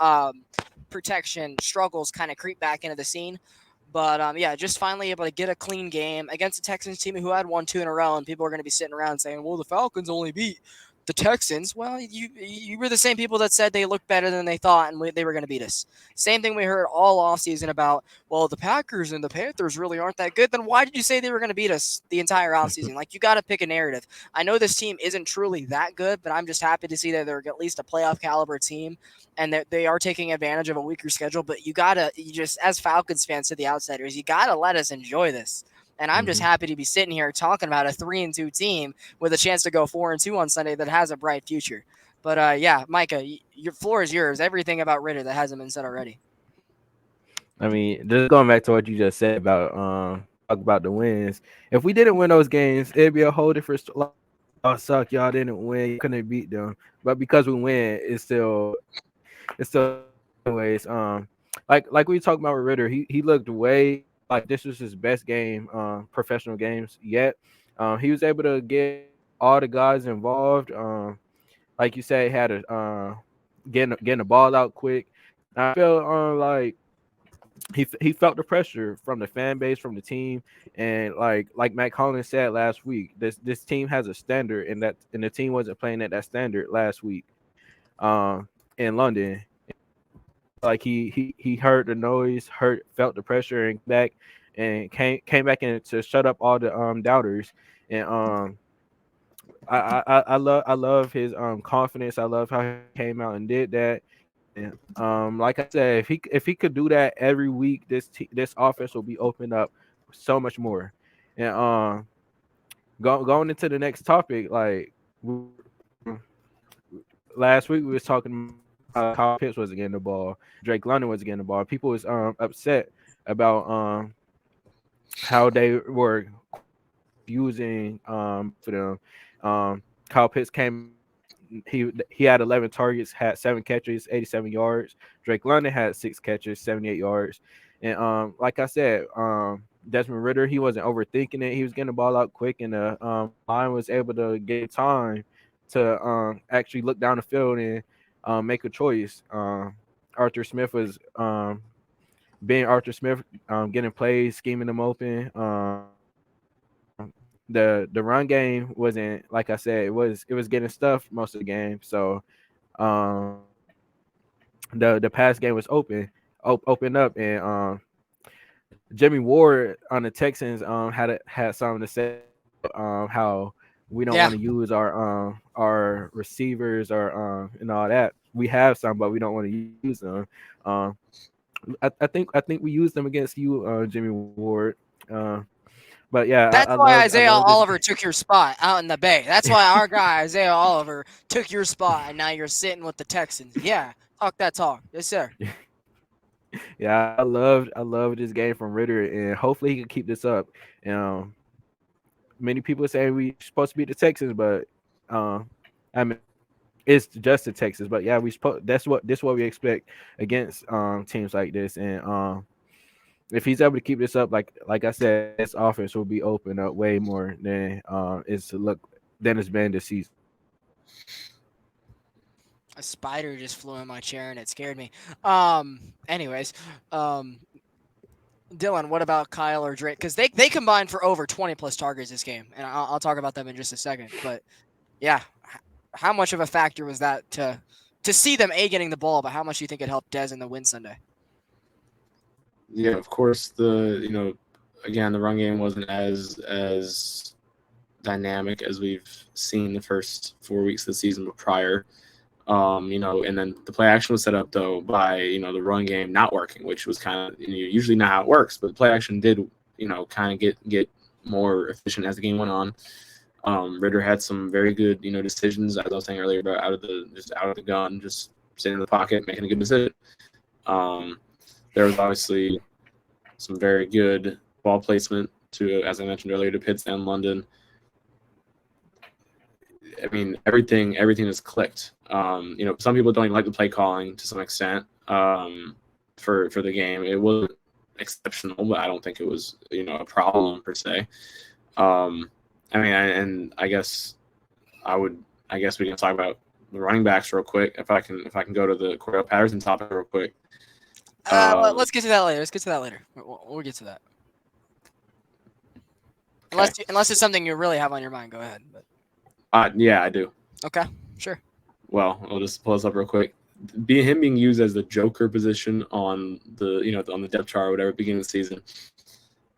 protection struggles kind of creep back into the scene. But yeah, just finally able to get a clean game against the Texans team who had won two in a row, and people are going to be sitting around saying, "Well, the Falcons only beat the Texans." Well, you were the same people that said they looked better than they thought, and they were going to beat us. Same thing we heard all offseason about. Well, the Packers and the Panthers really aren't that good. Then why did you say they were going to beat us the entire offseason? Like, you got to pick a narrative. I know this team isn't truly that good, but I'm just happy to see that they're at least a playoff caliber team, and that they are taking advantage of a weaker schedule. But you just, as Falcons fans to the outsiders, you gotta let us enjoy this. And I'm just Mhm. happy to be sitting here talking about a 3-2 team with a chance to go 4-2 on Sunday that has a bright future. But yeah, Micah, your floor is yours. Everything about Ritter that hasn't been said already. I mean, just going back to what you just said about talk about the wins. If we didn't win those games, it'd be a whole different story. Y'all suck. Y'all didn't win. You couldn't beat them. But because we win, it's still anyways. Like we talked about with Ritter, he looked way like this was his best game, professional games yet. He was able to get all the guys involved. Like you say, had a getting the ball out quick. I feel like he felt the pressure from the fan base, from the team, and like Matt Collins said last week, this team has a standard, and the team wasn't playing at that standard last week, in London. Like he heard the noise, felt the pressure, and came back in to shut up all the doubters, and I love his confidence. I love how he came out and did that. And like I said, if he could do that every week, this offense will be opened up so much more. And going into the next topic, like last week we was talking how Kyle Pitts wasn't getting the ball, Drake London wasn't getting the ball. People was upset about how they were using for them. Kyle Pitts came. He had 11 targets, had 7 catches, 87 yards. Drake London had 6 catches, 78 yards. And like I said, Desmond Ritter, he wasn't overthinking it. He was getting the ball out quick, and the line was able to get time to actually look down the field and make a choice. Arthur Smith was being Arthur Smith, getting plays, scheming them open. The run game wasn't, like I said, it was getting stuffed most of the game. So um the pass game was opened up, and Jimmy Ward on the Texans had something to say how we don't Yeah, want to use our receivers or and all that. We have some, but we don't want to use them. Um I think we used them against you, Jimmy Ward. Uh, but yeah, that's I why love I Isaiah love this. Oliver took your spot out in the Bay. That's why our guy Isaiah Oliver took your spot, and now you're sitting with the Texans. Yeah, talk that talk, yes sir. Yeah, I love this game from Ritter, and hopefully he can keep this up. Um, Many people say we supposed to beat the Texans, but I mean it's just the Texans. But yeah, we supposed that's what we expect against teams like this, and if he's able to keep this up, like I said, this offense will be open up way more than it's been this season. A spider just flew in my chair and it scared me. Anyways, um, Dylan, what about Kyle or Drake? Because they combined for over 20 plus targets this game, and I'll talk about them in just a second. But yeah, how much of a factor was that to see them getting the ball, but how much do you think it helped Dez in the win Sunday? Yeah, of course. Again, the run game wasn't as dynamic as we've seen the first 4 weeks of the season prior. And then the play action was set up though by the run game not working, which was kind of usually not how it works, but the play action did kind of get more efficient as the game went on. Ritter had some very good decisions, as I was saying earlier, about out of the gun, just sitting in the pocket, making a good decision. There was obviously some very good ball placement to, as I mentioned earlier, to Pitts and London. I mean, everything has clicked. Some people don't even like the play calling to some extent for the game. It wasn't exceptional, but I don't think it was a problem per se. I guess we can talk about the running backs real quick. If I can go to the Cordell Patterson topic real quick. Let's get to that later. We'll get to that. Okay. Unless it's something you really have on your mind, go ahead. But yeah, I do. Okay, sure. Well, I'll just pull this up real quick. Him being used as the joker position on the on the depth chart or whatever at the beginning of the season.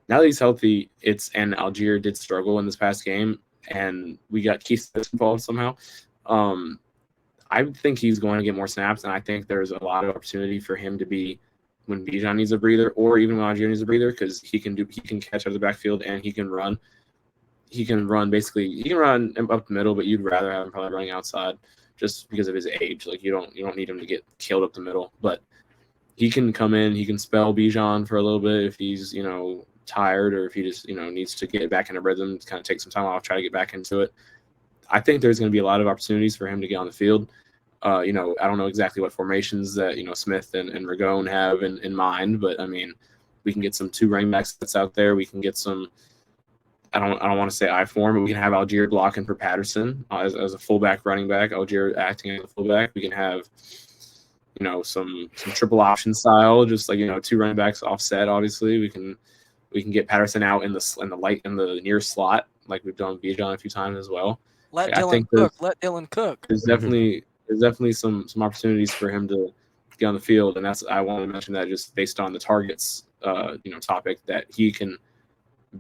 Now that he's healthy, and Algier did struggle in this past game, and we got Keith involved somehow. I think he's going to get more snaps, and I think there's a lot of opportunity for him to be when Bijan needs a breather, or even when Algier needs a breather, because he can catch out of the backfield and he can run. He can run up the middle, but you'd rather have him probably running outside just because of his age. Like you don't need him to get killed up the middle, but he can come in. He can spell Bijan for a little bit if he's tired, or if he just needs to get back in a rhythm, kind of take some time off, try to get back into it. I think there's going to be a lot of opportunities for him to get on the field. I don't know exactly what formations that Smith and Ragone have in mind, but I mean, we can get some 2 running backs that's out there. We can get some. I don't want to say I form, but we can have Algier blocking for Patterson as a fullback running back. Algier acting as a fullback. We can have some triple option style, just like 2 running backs offset. Obviously, we can get Patterson out in the near slot, like we've done Bijan a few times as well. Let Dylan cook. There's definitely some opportunities for him to get on the field, and I wanted to mention that just based on the targets topic, that he can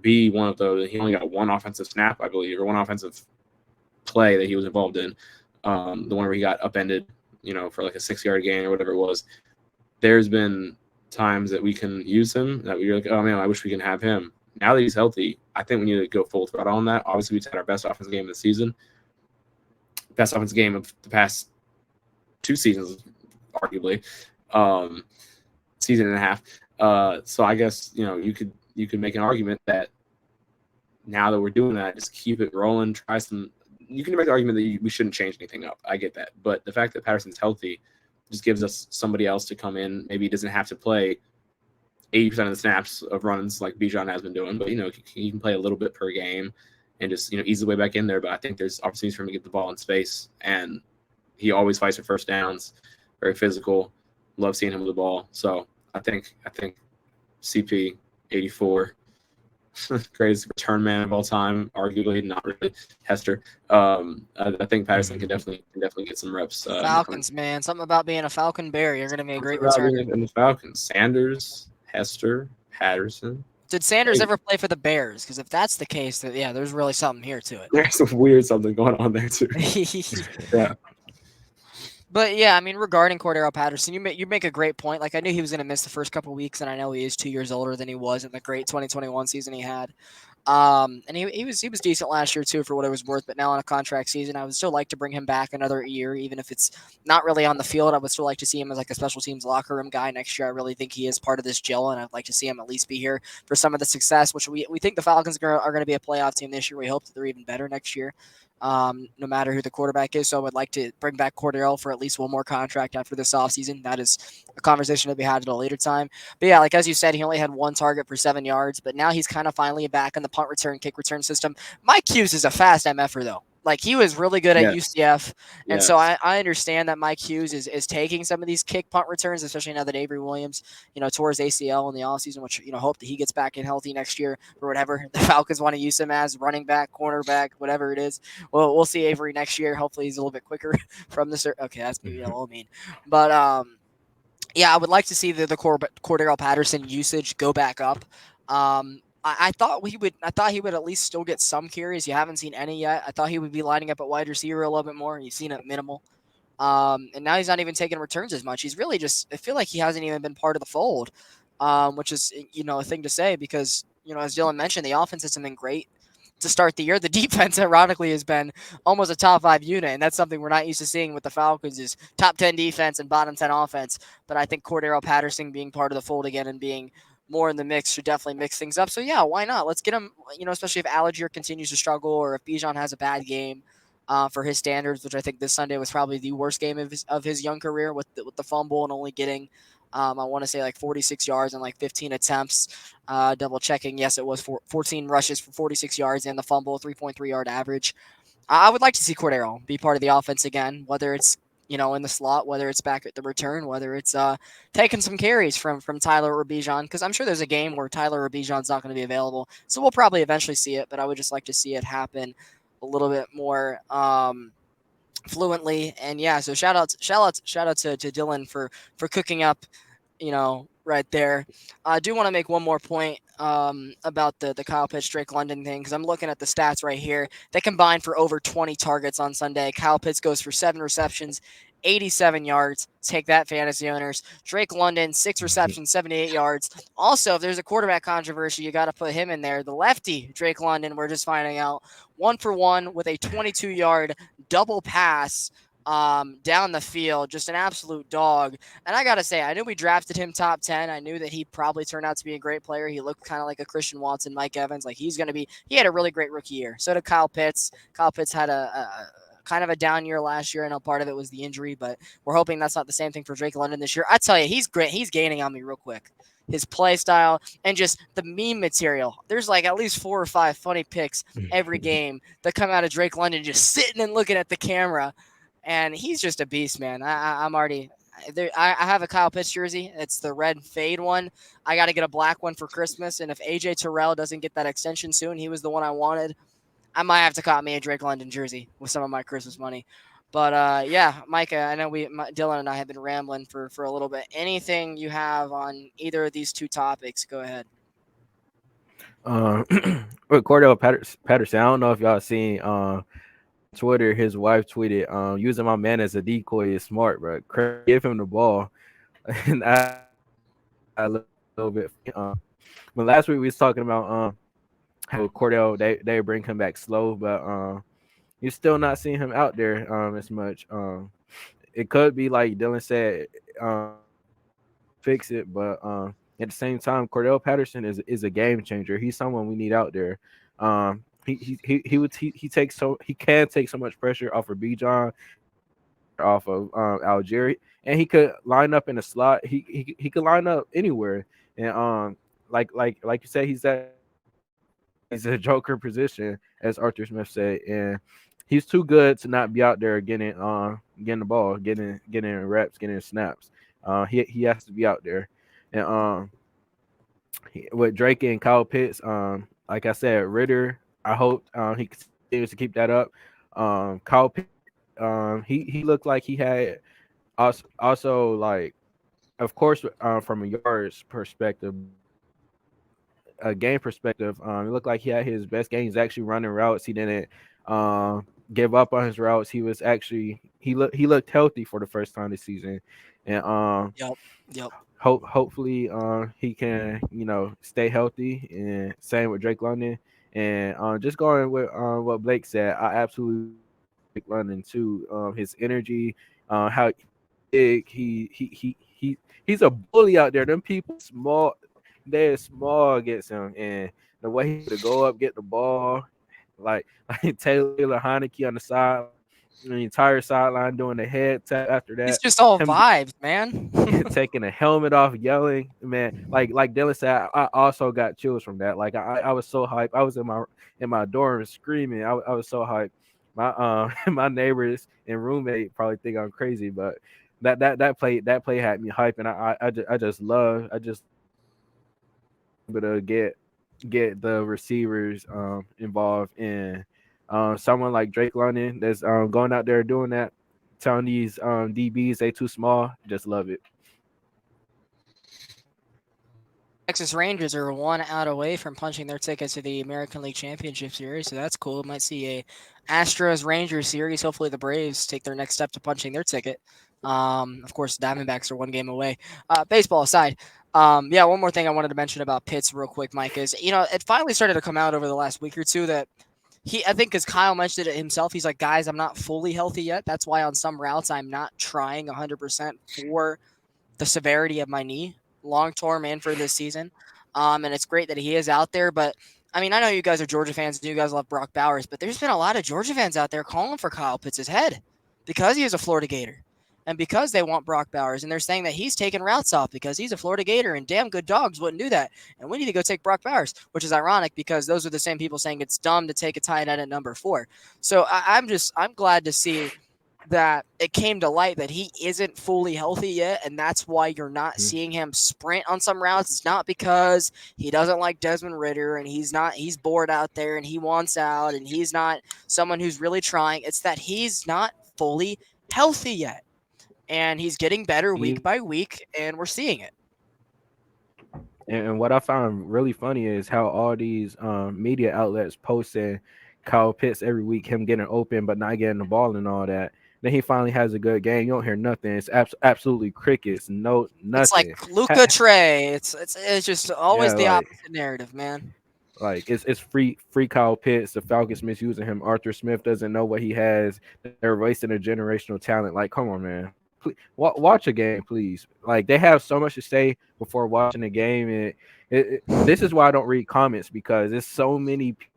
be one of those. He only got 1 offensive snap, I believe, or 1 offensive play that he was involved in. The one where he got upended, for like a 6-yard gain or whatever it was. There's been times that we can use him that we're like, oh man, I wish we can have him. Now that he's healthy, I think we need to go full throttle on that. Obviously, we've had our best offensive game of the season, best offensive game of the past 2 seasons, arguably, season and a half. So I guess you could make an argument that now that we're doing that, just keep it rolling. Try some. You can make the argument that we shouldn't change anything up. I get that, but the fact that Patterson's healthy just gives us somebody else to come in. Maybe he doesn't have to play 80% of the snaps of runs like Bijan has been doing, but he can play a little bit per game and just ease the way back in there. But I think there's opportunities for him to get the ball in space, and he always fights for first downs. Very physical. Love seeing him with the ball. So I think CP 84. Greatest return man of all time, arguably, not really Hester. I think Patterson can definitely get some reps. Falcons, man, something about being a Falcon Bear. You're going to be a great returner. In the Falcons, Sanders, Hester, Patterson. Did Sanders ever play for the Bears? Because if that's the case, then there's really something here to it. There's some weird something going on there too. Yeah. But yeah, I mean, regarding Cordero Patterson, you make a great point. Like, I knew he was going to miss the first couple of weeks, and I know he is 2 years older than he was in the great 2021 season he had. And he was decent last year too, for what it was worth. But now on a contract season, I would still like to bring him back another year, even if it's not really on the field. I would still like to see him as like a special teams locker room guy next year. I really think he is part of this gel, and I'd like to see him at least be here for some of the success. Which we think the Falcons are going to be a playoff team this year. We hope that they're even better next year. No matter who the quarterback is. So I would like to bring back Cordero for at least 1 more contract after this offseason. That is a conversation to be had at a later time. But yeah, like as you said, he only had 1 target per 7 yards, but now he's kind of finally back in the punt return, kick return system. Mike Hughes is a fast MFer though. Like, he was really good at UCF. And so I understand that Mike Hughes is taking some of these kick punt returns, especially now that Avery Williams, tore his ACL in the offseason, which, hope that he gets back in healthy next year or whatever the Falcons want to use him as, running back, cornerback, whatever it is. Well, we'll see Avery next year. Hopefully he's a little bit quicker from the – okay, that's maybe a little mean. But, yeah, I would like to see the Cordero Patterson usage go back up. I thought we would. I thought he would at least still get some carries. You haven't seen any yet. I thought he would be lining up at wide receiver a little bit more. You've seen it minimal. And now he's not even taking returns as much. He's really just. I feel like he hasn't even been part of the fold, which is a thing to say because as Dylan mentioned, the offense hasn't been great to start the year. The defense, ironically, has been almost a top 5 unit, and that's something we're not used to seeing with the Falcons is top 10 defense and bottom 10 offense. But I think Cordero Patterson being part of the fold again and being more in the mix should definitely mix things up. So yeah, why not? Let's get him. Especially if Algier continues to struggle or if Bijan has a bad game. For his standards, which I think this Sunday was probably the worst game of his young career with the fumble and only getting, I want to say like 46 yards and like 15 attempts. Double checking, yes, it was 14 rushes for 46 yards and the fumble, 3.3 yard average. I would like to see Cordero be part of the offense again, whether it's in the slot, whether it's back at the return, whether it's taking some carries from Tyler or Bijan, because I'm sure there's a game where Tyler or Bijan's not going to be available, so we'll probably eventually see it. But I would just like to see it happen a little bit more fluently. And yeah, so shout out to Dylan for cooking up, right there. I do want to make one more point about the Kyle Pitts Drake London thing because I'm looking at the stats right here. They combined for over 20 targets on Sunday. Kyle Pitts goes for 7 receptions, 87 yards. Take that, fantasy owners. Drake London, 6 receptions, 78 yards. Also, if there's a quarterback controversy, you got to put him in there. The lefty, Drake London, we're just finding out, 1 for 1 with a 22-yard double pass down the field. Just an absolute dog. And I got to say, I knew we drafted him top 10. I knew that he probably turned out to be a great player. He looked kind of like a Christian Watson, Mike Evans. Like he had a really great rookie year. So did Kyle Pitts. Kyle Pitts had a kind of a down year last year. I know part of it was the injury, but we're hoping that's not the same thing for Drake London this year. I tell you, he's great. He's gaining on me real quick. His play style and just the meme material. There's like at least 4 or 5 funny pics every game that come out of Drake London just sitting and looking at the camera. And he's just a beast, man. I'm already there. I have a Kyle Pitts jersey. It's the red fade one. I got to get a black one for Christmas. And if AJ Terrell doesn't get that extension soon, he was the one I wanted. I might have to cop me a Drake London jersey with some of my Christmas money. But yeah, Micah, I know Dylan and I have been rambling for a little bit. Anything you have on either of these two topics? Go ahead. With Cordell Patterson, I don't know if y'all seen Twitter, his wife tweeted, using my man as a decoy is smart, bro. Give him the ball. And I a little bit. But last week we was talking about how Cordell they bring him back slow, but you're still not seeing him out there as much. It could be like Dylan said, fix it, but at the same time, Cordell Patterson is a game changer. He's someone we need out there. He can take so much pressure off of Bijan, off of Algier, and he could line up in a slot. He could line up anywhere, and like you said, he's a joker position, as Arthur Smith said, and he's too good to not be out there getting the ball, getting reps, getting snaps. He has to be out there, and with Drake and Kyle Pitts, like I said, Ritter, I hope he continues to keep that up. Kyle Pitts, he looked like he had also like, of course, from a yards perspective, a game perspective, it looked like he had his best game. He's actually running routes. He didn't give up on his routes. He was actually he looked healthy for the first time this season, and Yep. hopefully he can stay healthy, and same with Drake London. And just going with what Blake said, I absolutely Drake London too. His energy, how big he's a bully out there. Them people small, they're small against him, and the way he to go up, get the ball, like Taylor Heineke on the side, the entire sideline doing the head tap after It's that. just all Him vibes, man. taking a helmet off, yelling, man. Like Dylan said, I also got chills from that. Like I was so hyped. I was in my dorm screaming. I was so hyped. My my neighbors and roommate probably think I'm crazy, but that play had me hyped, and I just love able to get the receivers involved in someone like Drake London that's going out there doing that, telling these DBs they too small. Just love it. Texas Rangers are one out away from punching their ticket to the American League Championship Series, so that's cool. Might see a Astros Rangers series. Hopefully, the Braves take their next step to punching their ticket. Of course, the Diamondbacks are one game away. Baseball aside, yeah, one more thing I wanted to mention about Pitts real quick, Mike, is it finally started to come out over the last week or two that I think, because Kyle mentioned it himself, he's like, guys, I'm not fully healthy yet. That's why on some routes I'm not trying 100% for the severity of my knee long term and for this season. And it's great that he is out there. But I mean, I know you guys are Georgia fans and you guys love Brock Bowers, but there's been a lot of Georgia fans out there calling for Kyle Pitts' head because he is a Florida Gator and because they want Brock Bowers. And they're saying that he's taking routes off because he's a Florida Gator and damn good dogs wouldn't do that. And we need to go take Brock Bowers, which is ironic because those are the same people saying it's dumb to take a tight end at number 4. So I'm glad to see that it came to light that he isn't fully healthy yet, and that's why you're not Mhm. seeing him sprint on some routes. It's not because he doesn't like Desmond Ritter and he's bored out there and he wants out and he's not someone who's really trying. It's that he's not fully healthy yet. And he's getting better week by week, and we're seeing it. And what I found really funny is how all these media outlets posting Kyle Pitts every week, him getting open but not getting the ball and all that. Then he finally has a good game. You don't hear nothing. It's absolutely crickets. No, It's like nothing. Luca Trey. It's just always Yeah, the opposite narrative, man. it's free Kyle Pitts. The Falcons misusing him. Arthur Smith doesn't know what he has. They're wasting a generational talent. Like, come on, man. Please, watch a game, please. Like, they have so much to say before watching a game, and this is why I don't read comments, because there's so many people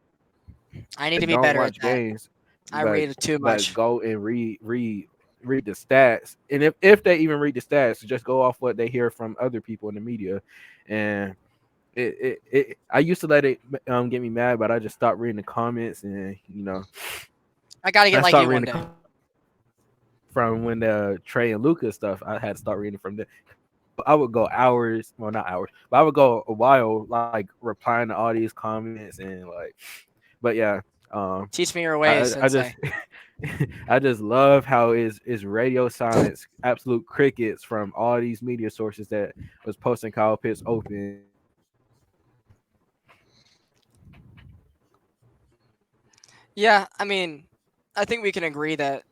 I need to that be don't better at watch that. games, I but read it too but much. go and read the stats. And if they even read the stats, just go off what they hear from other people in the media. And I used to let it get me mad, but I just stopped reading the comments, and I got to get I like stopped you reading one the day. from when the Trey and Lucas stuff. I had to start reading from there. I would go hours, well, not hours, but I would go a while, like replying to all these comments and like. But yeah, Teach me your ways, I just Sensei. I just love how is radio silence, absolute crickets from all these media sources that was posting Kyle Pitts open. Yeah, I mean, I think we can agree that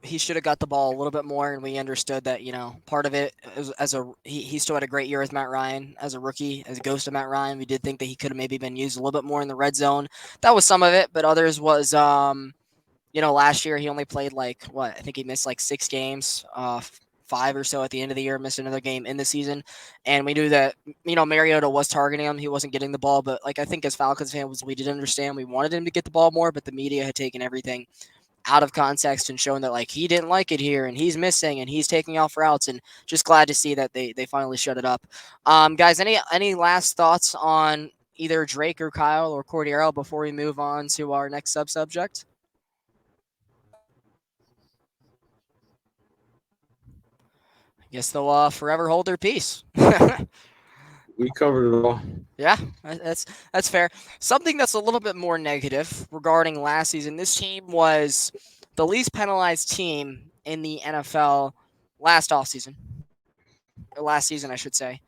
he should have got the ball a little bit more, and we understood that part of it is he still had a great year with Matt Ryan as a rookie, as a ghost of Matt Ryan. We did think that he could have maybe been used a little bit more in the red zone. That was some of it, but others was last year he only played like what I think he missed like 6 games, 5 or so at the end of the year, missed another game in the season, and we knew that Mariota was targeting him. He wasn't getting the ball, but like I think as Falcons fans, we did understand we wanted him to get the ball more, but the media had taken everything out of context and shown that like he didn't like it here and he's missing and he's taking off routes, and just glad to see that they finally shut it up. Guys, any last thoughts on either Drake or Kyle or Cordero before we move on to our next subject? I guess they'll forever hold their peace. We covered it all. Yeah, that's fair. Something that's a little bit more negative regarding last season. This team was the least penalized team in the NFL last season, I should say.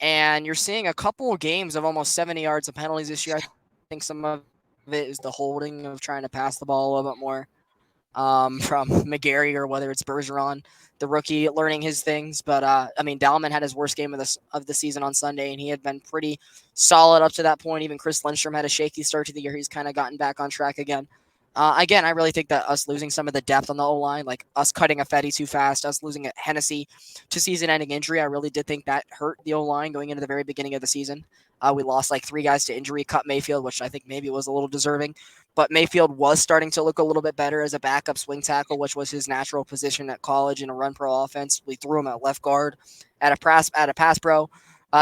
And you're seeing a couple of games of almost 70 yards of penalties this year. I think some of it is the holding of trying to pass the ball a little bit more. From McGarry or whether it's Bergeron, the rookie learning his things. But I mean, Dalman had his worst game of the season on Sunday, and he had been pretty solid up to that point. Even Chris Lindstrom had a shaky start to the year. He's kind of gotten back on track again. Again, I really think that us losing some of the depth on the O line, like us cutting a Fetty too fast, us losing a Hennessy to season-ending injury, I really did think that hurt the O line going into the very beginning of the season. We lost like 3 guys to injury, cut Mayfield, which I think maybe was a little deserving. But Mayfield was starting to look a little bit better as a backup swing tackle, which was his natural position at college in a run pro offense. We threw him at left guard at a pass pro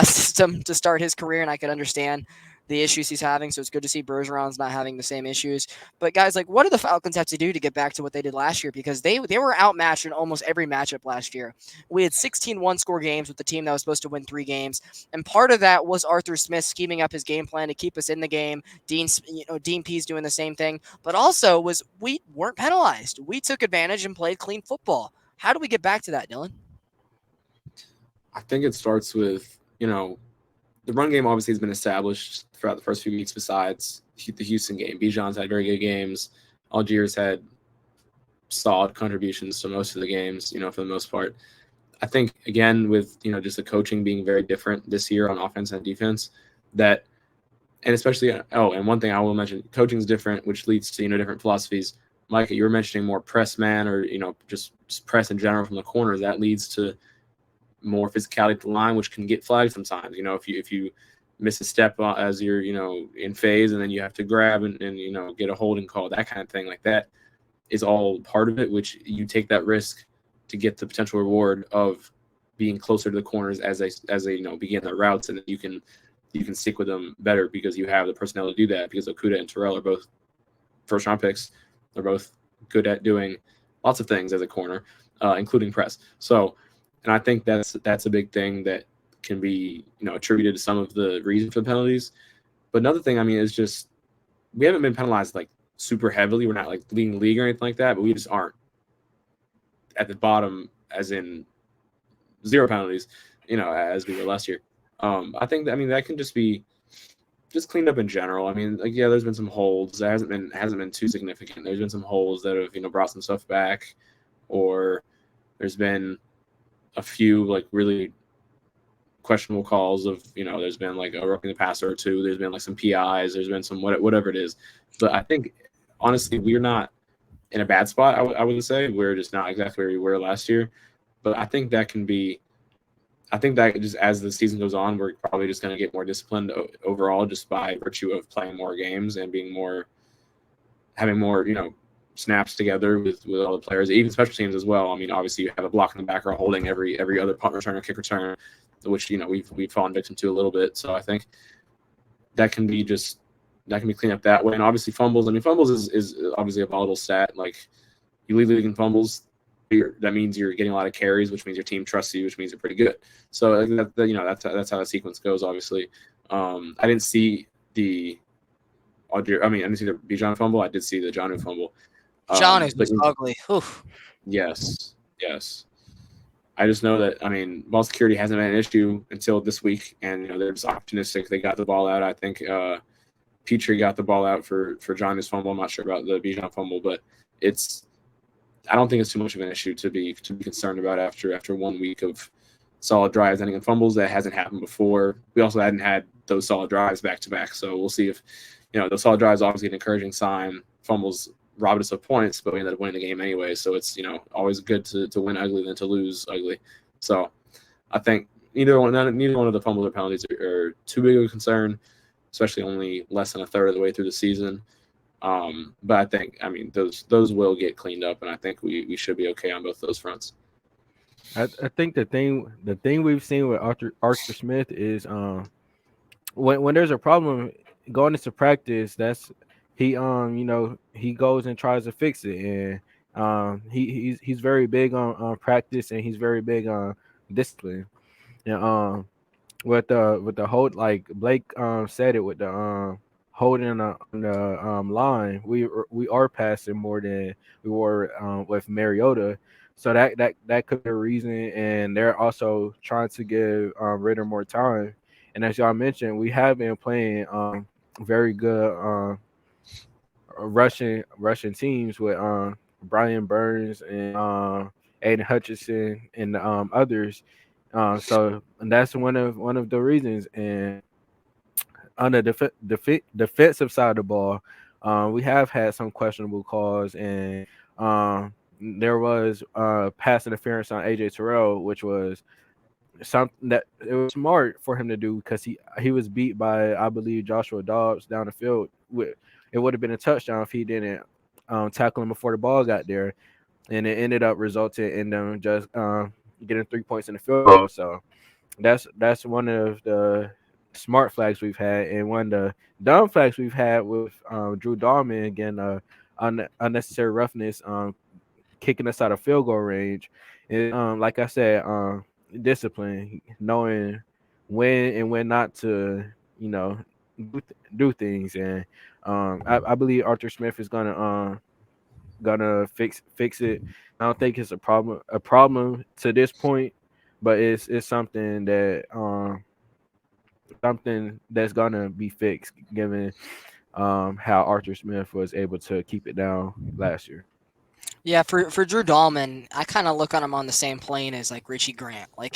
system to start his career, and I could understand the issues he's having. So it's good to see Bergeron's not having the same issues. But guys, like, what do the Falcons have to do to get back to what they did last year? Because they were outmatched in almost every matchup last year. We had 16 one-score games with the team that was supposed to win 3 games, and part of that was Arthur Smith scheming up his game plan to keep us in the game. Dean Pease doing the same thing, but also was we weren't penalized. We took advantage and played clean football. How do we get back to that, Dylan? I think it starts with, the the run game obviously has been established throughout the first few weeks. Besides the Houston game, Bijan's had very good games. Algiers had solid contributions to most of the games, for the most part. I think again with just the coaching being very different this year on offense and defense, that and especially and one thing I will mention, coaching is different, which leads to different philosophies. Mike, you were mentioning more press man or just press in general from the corners. That leads to more physicality at the line, which can get flagged sometimes. If you miss a step as you're in phase, and then you have to grab and get a holding call, that kind of thing, like that is all part of it. Which you take that risk to get the potential reward of being closer to the corners as they begin their routes, and then you can stick with them better because you have the personnel to do that. Because Okuda and Terrell are both first round picks. They're both good at doing lots of things as a corner, including press. So, and I think that's a big thing that can be attributed to some of the reason for the penalties. But another thing, is just we haven't been penalized like super heavily. We're not like leading the league or anything like that, but we just aren't at the bottom, as in zero penalties, as we were last year. I think that can just be cleaned up in general. Yeah, there's been some holds. There hasn't been too significant. There's been some holds that have brought some stuff back, or there's been a few like really questionable calls of there's been like a roughing the passer or two. There's been like some PIs. There's been some whatever it is. But I think honestly we're not in a bad spot. I would say we're just not exactly where we were last year. But I think that just as the season goes on, we're probably just going to get more disciplined overall, just by virtue of playing more games and having more, snaps together with all the players, even special teams as well. Obviously you have a block in the back or holding every other punt return or kick return, which we've fallen victim to a little bit. So I think that can be cleaned up that way. And obviously fumbles. Fumbles is obviously a volatile stat. Like you lead the league in fumbles, that means you're getting a lot of carries, which means your team trusts you, which means you're pretty good. So that's how the sequence goes. Obviously, I didn't see the I didn't see the Bijan fumble. I did see the Jonnu fumble. John is ugly. Oof. Yes. I just know that ball security hasn't been an issue until this week, and they're just optimistic. They got the ball out. I think Petrie got the ball out for Jonnu's fumble. I'm not sure about the Bijan fumble, but I don't think it's too much of an issue to be concerned about after 1 week of solid drives ending in fumbles. That hasn't happened before. We also hadn't had those solid drives back to back, so we'll see if those solid drives obviously an encouraging sign. Fumbles robbed us of points, but we ended up winning the game anyway. So it's always good to win ugly than to lose ugly. So I think neither one of the fumbles or penalties are too big of a concern, especially only less than a third of the way through the season. But I think those will get cleaned up, and I think we should be okay on both those fronts. I think the thing we've seen with Arthur Smith is when there's a problem going into practice, that's he he goes and tries to fix it, and he's very big on practice, and he's very big on discipline. And with the hold, like Blake said it, with the holding on the line, we are passing more than we were with Mariota. So that could be a reason, and they're also trying to give Ritter more time. And as y'all mentioned, we have been playing very good Russian teams with Brian Burns and Aiden Hutchinson and others. So and that's one of the reasons. And on the defensive side of the ball, we have had some questionable calls, and there was pass interference on AJ Terrell, which was something that it was smart for him to do because he was beat by, I believe, Joshua Dobbs down the field. It would have been a touchdown if he didn't tackle him before the ball got there, and it ended up resulting in them just getting 3 points in the field goal. So that's one of the smart flags we've had, and one of the dumb flags we've had with Drew Dahlman again, unnecessary roughness, kicking us out of field goal range. And like I said, discipline, knowing when and when not to, do things. And I believe Arthur Smith is gonna fix it. I don't think it's a problem to this point, but it's something that something that's gonna be fixed, given how Arthur Smith was able to keep it down last year. Yeah, for Drew Dahlman, I kind of look on him on the same plane as like Richie Grant. Like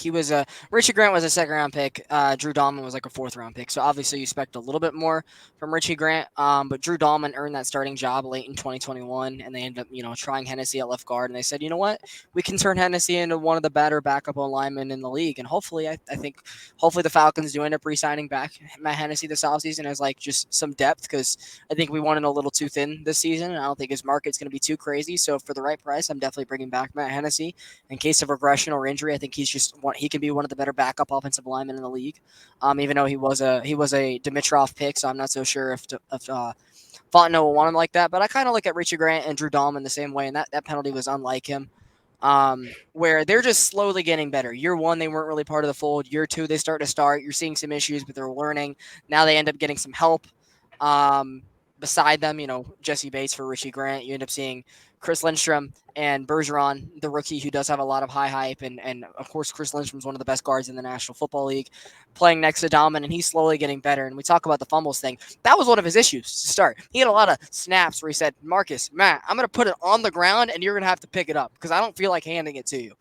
Richie Grant was a second round pick. Drew Dahlman was like a fourth round pick. So obviously you expect a little bit more from Richie Grant. But Drew Dahlman earned that starting job late in 2021, and they ended up trying Hennessy at left guard, and they said, you know what, we can turn Hennessy into one of the better backup linemen in the league, and hopefully I think hopefully the Falcons do end up re-signing back Matt Hennessy this offseason as like just some depth, because I think we wanted a little too thin this season, and I don't think his market's going to be too crazy. So for the right price, I'm definitely bringing back Matt Hennessy. In case of regression or injury, I think he can be one of the better backup offensive linemen in the league. Even though he was a Dimitrov pick, so I'm not so sure if Fontenot will want him like that. But I kind of look at Richie Grant and Drew Dahlman the same way, and that penalty was unlike him. Where they're just slowly getting better. Year one, they weren't really part of the fold. Year two, they start. You're seeing some issues, but they're learning. Now they end up getting some help. Um, Beside them, Jesse Bates for Richie Grant. You end up seeing Chris Lindstrom and Bergeron, the rookie who does have a lot of high hype. And of course, Chris Lindstrom's one of the best guards in the National Football League, playing next to Dahlman, and he's slowly getting better. And we talk about the fumbles thing. That was one of his issues to start. He had a lot of snaps where he said, Marcus, Matt, I'm going to put it on the ground, and you're going to have to pick it up because I don't feel like handing it to you.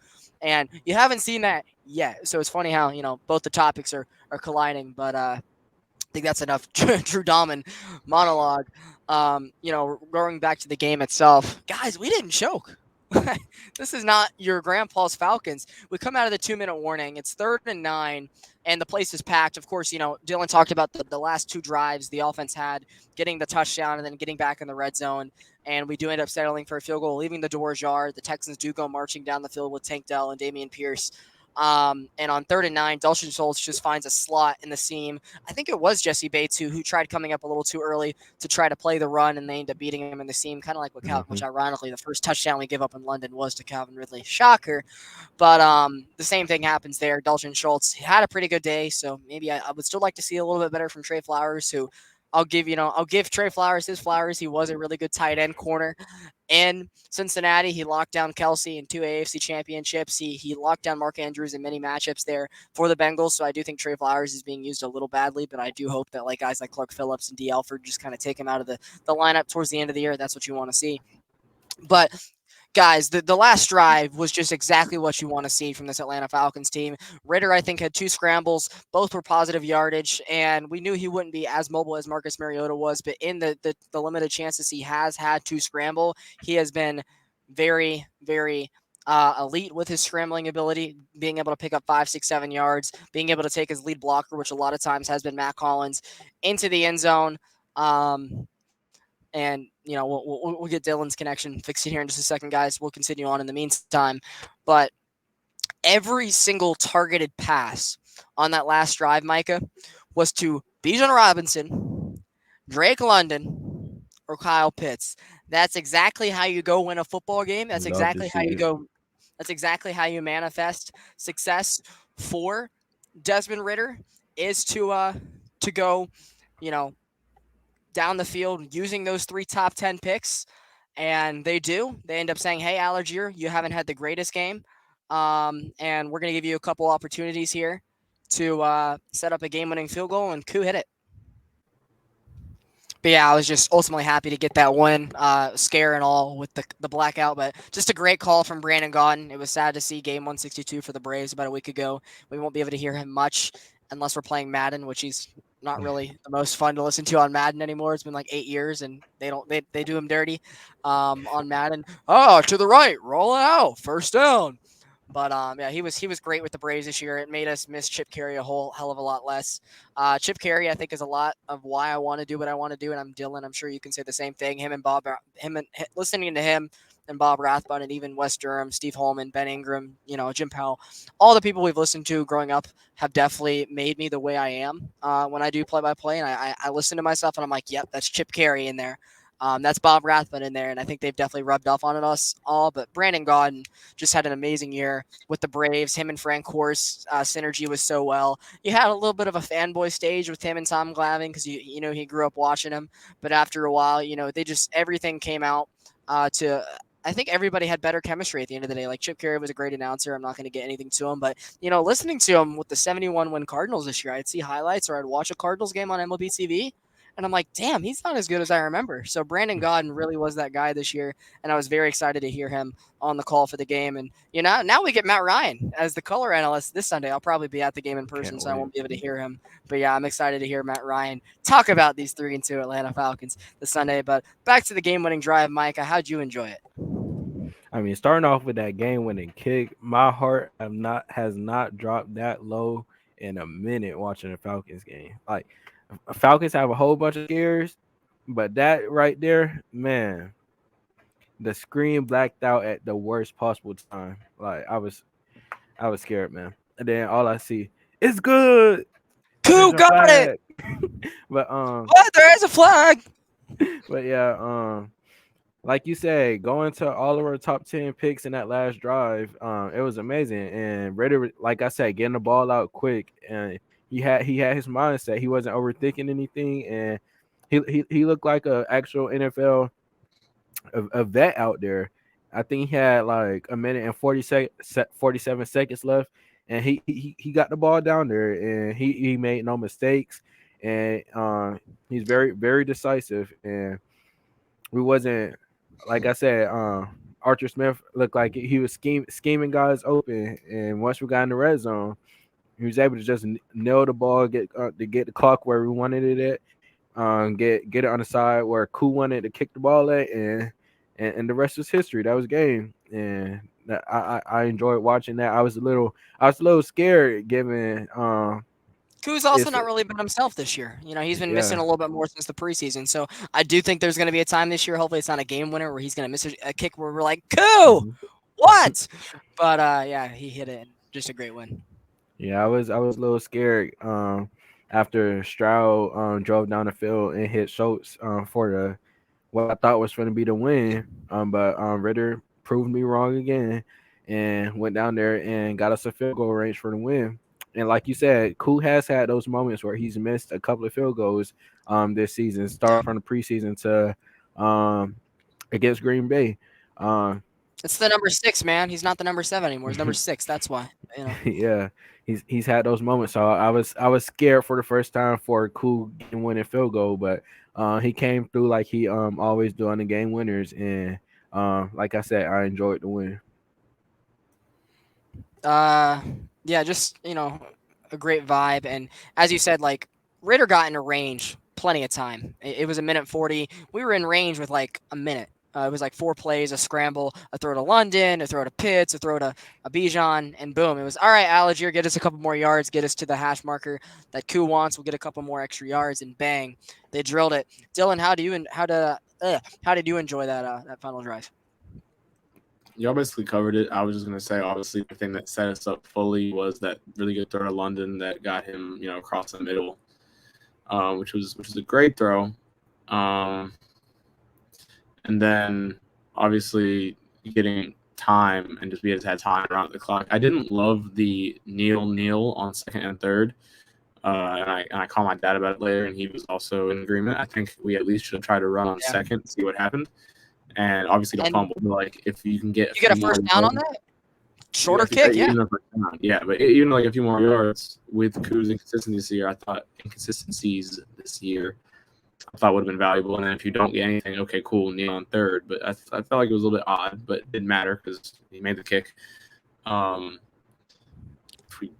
And you haven't seen that yet. So it's funny how, both the topics are colliding. But I think that's enough Drew Dahlman monologue. Going back to the game itself, guys, we didn't choke. This is not your grandpa's Falcons. We come out of the 2-minute warning. It's 3rd and 9, and the place is packed. Of course, Dylan talked about the last 2 drives the offense had, getting the touchdown and then getting back in the red zone. And we do end up settling for a field goal, leaving the door ajar. The Texans do go marching down the field with Tank Dell and Damian Pierce. And on 3rd and 9, Dalton Schultz just finds a slot in the seam. I think it was Jesse Bates who tried coming up a little too early to try to play the run, and they end up beating him in the seam, kind of like with Calvin, which ironically the first touchdown we give up in London was to Calvin Ridley. Shocker. But the same thing happens there. Dalton Schultz had a pretty good day, so maybe I would still like to see a little bit better from Trey Flowers, who I'll give Trey Flowers his flowers. He was a really good tight end corner in Cincinnati. He locked down Kelsey in 2 AFC championships. He locked down Mark Andrews in many matchups there for the Bengals. So I do think Trey Flowers is being used a little badly, but I do hope that like guys like Clark Phillips and D. Alford just kind of take him out of the lineup towards the end of the year. That's what you want to see. But guys, the last drive was just exactly what you want to see from this Atlanta Falcons team. Ritter, I think, had 2 scrambles. Both were positive yardage, and we knew he wouldn't be as mobile as Marcus Mariota was, but in the limited chances he has had to scramble, he has been very, very elite with his scrambling ability, being able to pick up 5, 6, 7 yards, being able to take his lead blocker, which a lot of times has been Matt Collins, into the end zone. And we'll get Dylan's connection fixed here in just a second, guys. We'll continue on in the meantime. But every single targeted pass on that last drive, Micah, was to Bijan Robinson, Drake London, or Kyle Pitts. That's exactly how you go win a football game. That's exactly how you go. That's exactly how you manifest success for Desmond Ritter, is to go, down the field using those 3 top 10 picks. And they do. They end up saying, hey, Allergier, you haven't had the greatest game. And we're going to give you a couple opportunities here to set up a game-winning field goal, and Koo hit it. But yeah, I was just ultimately happy to get that win, scare and all with the blackout. But just a great call from Brandon Gaudin. It was sad to see game 162 for the Braves about a week ago. We won't be able to hear him much unless we're playing Madden, which he's not really the most fun to listen to on Madden anymore. It's been like 8 years, and they do him dirty on Madden. Oh, to the right, roll it out, first down. But yeah, he was great with the Braves this year. It made us miss Chip Carey a whole hell of a lot less. Chip Carey, I think, is a lot of why I want to do what I want to do, and I'm Dylan. I'm sure you can say the same thing. Listening to him and Bob Rathbun, and even Wes Durham, Steve Holman, Ben Ingram, Jim Powell, all the people we've listened to growing up have definitely made me the way I am when I do play-by-play, and I listen to myself, and I'm like, yep, that's Chip Carey in there. That's Bob Rathbun in there, and I think they've definitely rubbed off on us all. But Brandon Gaudin just had an amazing year with the Braves. Him and Frank Horse synergy was so well. You had a little bit of a fanboy stage with him and Tom Glavine because he grew up watching him. But after a while, they just everything came out to I think everybody had better chemistry at the end of the day. Like Chip Carey was a great announcer. I'm not going to get anything to him, but listening to him with the 71 win Cardinals this year, I'd see highlights or I'd watch a Cardinals game on MLB TV. And I'm like, damn, he's not as good as I remember. So Brandon Gaudin really was that guy this year, and I was very excited to hear him on the call for the game. And now we get Matt Ryan as the color analyst this Sunday. I'll probably be at the game in person, Can't so I wait. won't be able to hear him. But yeah, I'm excited to hear Matt Ryan talk about these 3-2 Atlanta Falcons this Sunday. But back to the game-winning drive, Micah. How'd you enjoy it? I mean, starting off with that game-winning kick, my heart has not dropped that low in a minute watching the Falcons game. Like, Falcons have a whole bunch of scares, but that right there, man, the screen blacked out at the worst possible time. Like, I was scared, man. And then all I see, it's good. There's Who a got it? flag. but What? There is a flag. but yeah, like you said, going to all of our top 10 picks in that last drive, it was amazing. And Ritter, like I said, getting the ball out quick, and he had his mindset. He wasn't overthinking anything, and he looked like a actual NFL a vet out there. I think he had like a minute and 47 seconds left, and he got the ball down there, and he made no mistakes, and he's very very decisive. And we wasn't, like I said, Archer Smith looked like he was scheming guys open, and once we got in the red zone, he was able to just nail the ball, get to get the clock where we wanted it at, get it on the side where Koo wanted to kick the ball at, and the rest was history. That was game, and I enjoyed watching that. I was a little scared given Koo's also it's not really been himself this year. He's been missing yeah. a little bit more since the preseason. So I do think there's going to be a time this year. Hopefully, it's not a game winner where he's going to miss a kick where we're like, Koo, Mhm. what? But yeah, he hit it. Just a great win. Yeah, I was a little scared after Stroud drove down the field and hit Schultz for the what I thought was going to be the win. But Ritter proved me wrong again and went down there and got us a field goal range for the win. And like you said, Koo has had those moments where he's missed a couple of field goals this season, starting from the preseason to against Green Bay. Um, It's the number 6, man. He's not the number 7 anymore. He's number 6. That's why. yeah, he's had those moments. So I was scared for the first time for a cool game winning field goal, but he came through like he always do on the game winners, and like I said, I enjoyed the win. Yeah, just a great vibe, and as you said, like Ritter got into range plenty of time. It was a minute 40. We were in range with like a minute. It was like 4 plays, a scramble, a throw to London, a throw to Pitts, a throw to a Bijan, and boom. It was, all right, Algier, get us a couple more yards, get us to the hash marker that Koo wants. We'll get a couple more extra yards, and bang, they drilled it. Dylan, how did you enjoy that final drive? Y'all basically covered it. I was just gonna say, obviously, the thing that set us up fully was that really good throw to London that got him, across the middle, which was a great throw. And then obviously getting time and just be able to have time around the clock. I didn't love the kneel on second and third. And I called my dad about it later, and he was also in agreement. I think we at least should try to run on Yeah. second, see what happened, and obviously don't And fumble. But like if you can get you get a few more first down on yards- that? Shorter if you- kick, yeah. even if it's not, yeah, but even like a few more yards with Koo's inconsistencies this year, I thought would have been valuable. And then if you don't get anything, okay, cool, kneel on third. But I felt like it was a little bit odd, but it didn't matter because he made the kick.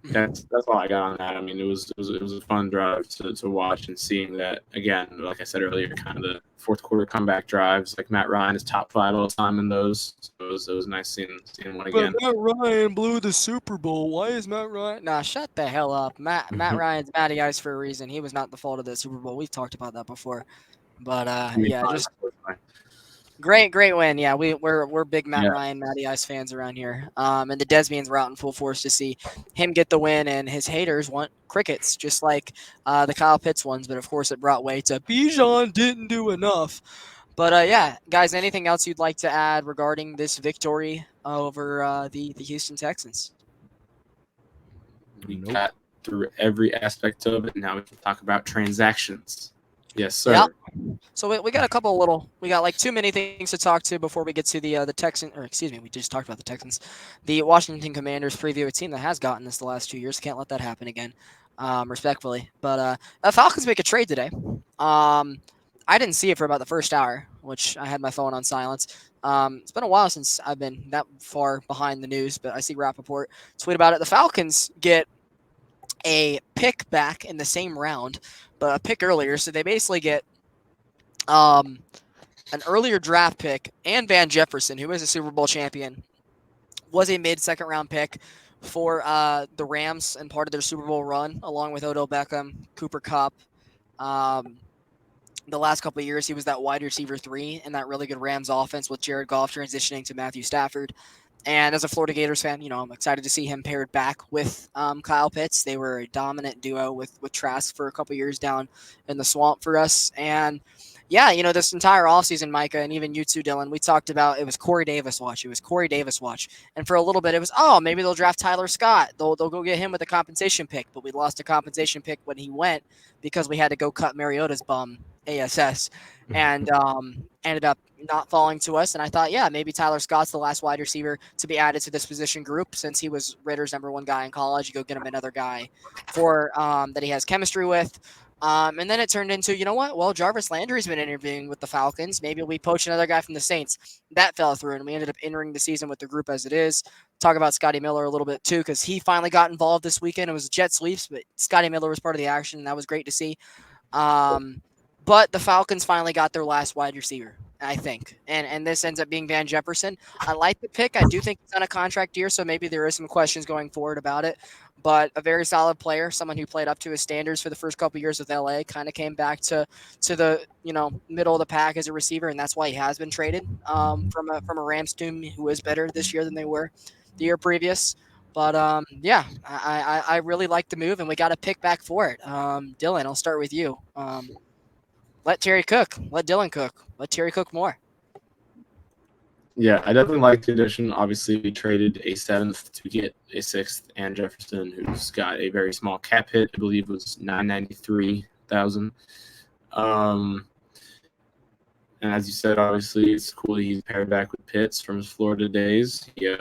That's all I got on that. I mean, it was a fun drive to watch, and seeing that again, like I said earlier, kind of the fourth quarter comeback drives. Like Matt Ryan is top 5 all the time in those. So it was nice seeing one again. But Matt Ryan blew the Super Bowl. Why is Matt Ryan? Nah, shut the hell up. Matt Ryan's Matty Ice for a reason. He was not the fault of the Super Bowl. We've talked about that before. But yeah, just great win. Yeah, we're big Matt Ryan, Matty Ice fans around here. And the Desmians were out in full force to see him get the win, and his haters want crickets, just like the Kyle Pitts ones. But of course, it brought weight to Bijan didn't do enough. But yeah, guys, anything else you'd like to add regarding this victory over the Houston Texans? We Nope. got through every aspect of it. Now we can talk about transactions. Yes, Yeah. sir. So we got a couple of little, we got like too many things to talk to before we get to the Texans, or excuse me, we just talked about the Texans, the Washington Commanders preview, a team that has gotten this the last 2 years. Can't let that happen again, respectfully. But the Falcons make a trade today. I didn't see it for about the first hour, which I had my phone on silence. It's been a while since I've been that far behind the news, but I see Rappaport tweet about it. The Falcons get a pick back in the same round, but a pick earlier, so they basically get um, an earlier draft pick, and Van Jefferson, who is a Super Bowl champion, was a mid-second round pick for the Rams and part of their Super Bowl run, along with Odell Beckham, Cooper Kupp. Um, the last couple of years, he was that wide receiver 3 in that really good Rams offense with Jared Goff transitioning to Matthew Stafford. And as a Florida Gators fan, I'm excited to see him paired back with Kyle Pitts. They were a dominant duo with Trask for a couple years down in the swamp for us. And yeah, this entire offseason, Micah, and even you too, Dylan, we talked about it was Corey Davis watch. It was Corey Davis watch. And for a little bit, it was, oh, maybe they'll draft Tyler Scott. They'll go get him with a compensation pick. But we lost a compensation pick when he went because we had to go cut Mariota's bum ASS. And ended up not falling to us. And I thought, yeah, maybe Tyler Scott's the last wide receiver to be added to this position group since he was Ritter's #1 guy in college. You go get him another guy for that he has chemistry with. And then it turned into, you know what? Well, Jarvis Landry's been interviewing with the Falcons. Maybe we poach another guy from the Saints. That fell through, and we ended up entering the season with the group as it is. Talk about Scotty Miller a little bit too, because he finally got involved this weekend. It was jet sweeps, but Scotty Miller was part of the action, and that was great to see. Um, but the Falcons finally got their last wide receiver, I think. And this ends up being Van Jefferson. I like the pick. I do think he's on a contract year, so maybe there is some questions going forward about it. But a very solid player, someone who played up to his standards for the first couple years with LA, kind of came back to the middle of the pack as a receiver, and that's why he has been traded from a Rams team who is better this year than they were the year previous. But yeah, I really like the move, and we got to pick back for it. Dylan, I'll start with you. Let Terry cook. Let Dylan cook. Let Terry cook more. Yeah, I definitely like the addition. Obviously, we traded a 7th to get a 6th, and Jefferson, who's got a very small cap hit. I believe was $993,000. Um, and as you said, obviously, it's cool he's paired back with Pitts from his Florida days. He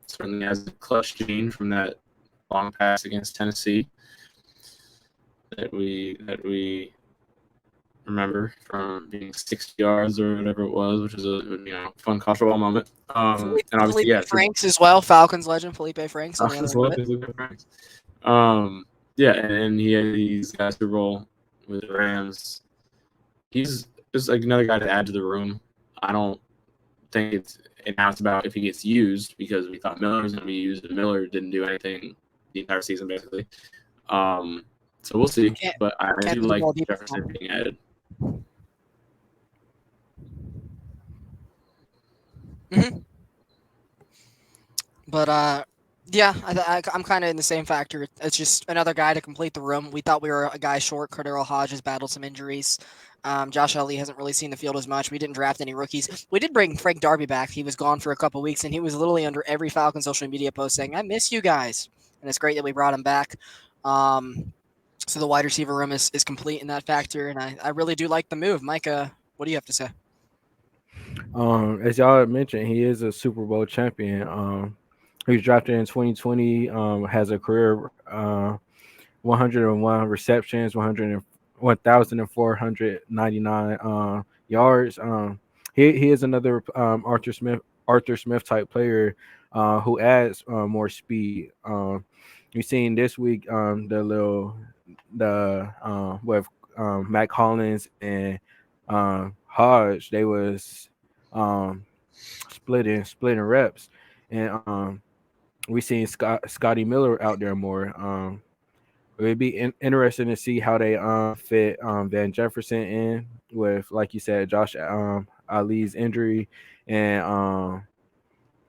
certainly has a clutch gene from that long pass against Tennessee that we remember from being 60 yards or whatever it was, which is a fun college football moment. And obviously, Felipe yeah, Franks as well. Falcons legend Felipe Franks on the other Falcons end of love it. Felipe Franks. Yeah, and he's got a Super Bowl with the Rams. He's just like another guy to add to the room. I don't think now it's about if he gets used because we thought Miller was going to be used, and Miller didn't do anything the entire season basically. So we'll see, but I Can't do do the like ball deep. Jefferson being added. Mm-hmm. But yeah, I'm kind of in the same factor. It's just another guy to complete the room. We thought we were a guy short. Cordero Hodge has battled some injuries. Josh Ellie hasn't really seen the field as much. We didn't draft any rookies. We did bring Frank Darby back. He was gone for a couple weeks, and he was literally under every Falcon social media post saying, "I miss you guys," and it's great that we brought him back. So the wide receiver room is complete in that factor, and I really do like the move. Micah, what do you have to say? As y'all had mentioned, he is a Super Bowl champion. He was drafted in 2020. Has a career 101 receptions, 1,499 yards. He is another Arthur Smith type player who adds more speed. We've seen this week with Mac Hollins and Hodge. They was um, splitting reps, and we seen Scotty Miller out there more. It'd be interesting to see how they fit Van Jefferson in with, like you said, Josh Ali's injury, and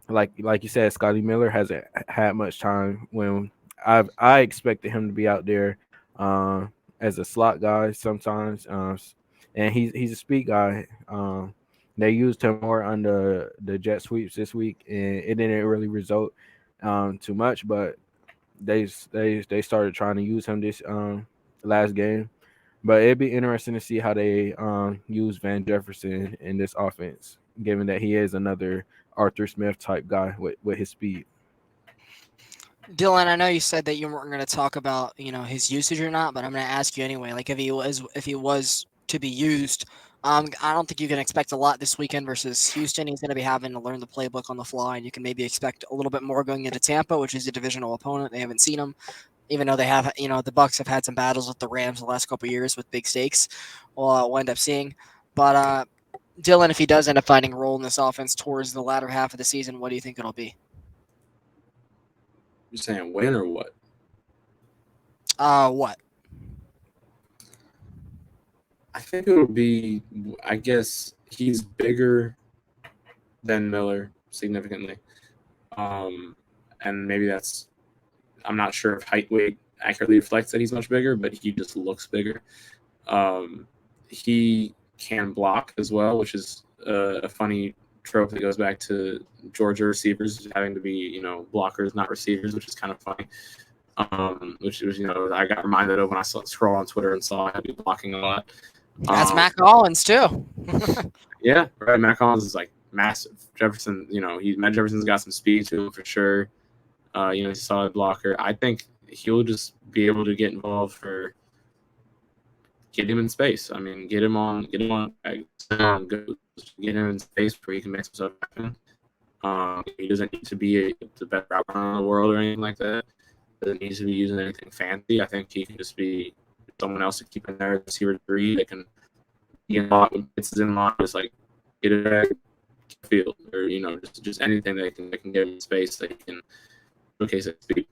like you said, Scotty Miller hasn't had much time. When I expected him to be out there as a slot guy sometimes, and he's a speed guy. They used him more on the jet sweeps this week, and it didn't really result too much, but they started trying to use him this last game. But it'd be interesting to see how they use Van Jefferson in this offense, given that he is another Arthur Smith type guy with his speed. Dylan, I know you said that you weren't going to talk about his usage or not, but I'm going to ask you anyway. Like if he was to be used, I don't think you can expect a lot this weekend versus Houston. He's going to be having to learn the playbook on the fly, and you can maybe expect a little bit more going into Tampa, which is a divisional opponent. They haven't seen him, even though they have. The Bucks have had some battles with the Rams the last couple of years with big stakes. We'll end up seeing, but Dylan, if he does end up finding a role in this offense towards the latter half of the season, what do you think it'll be? You're saying win or what? What? I think it'll be. I guess he's bigger than Miller significantly, and maybe that's. I'm not sure if height weight accurately reflects that he's much bigger, but he just looks bigger. He can block as well, which is a funny trope that goes back to Georgia receivers having to be, blockers, not receivers, which is kind of funny. Which was, I got reminded of when I saw scroll on Twitter and saw I had to be blocking a lot. That's Matt Collins too. Yeah, right. Matt Collins is like massive. Jefferson, Matt Jefferson's got some speed to him for sure. He's a solid blocker. I think he'll just be able to get involved for get him in space. I mean, get him on, get him in space where he can make himself happen. He doesn't need to be the best route runner in the world or anything like that. Doesn't need to be using anything fancy. I think he can just be someone else to keep in there, receiver 3 that can be in line when it's in line, just like get it back field or just anything that can get him in space that he can showcase his speed.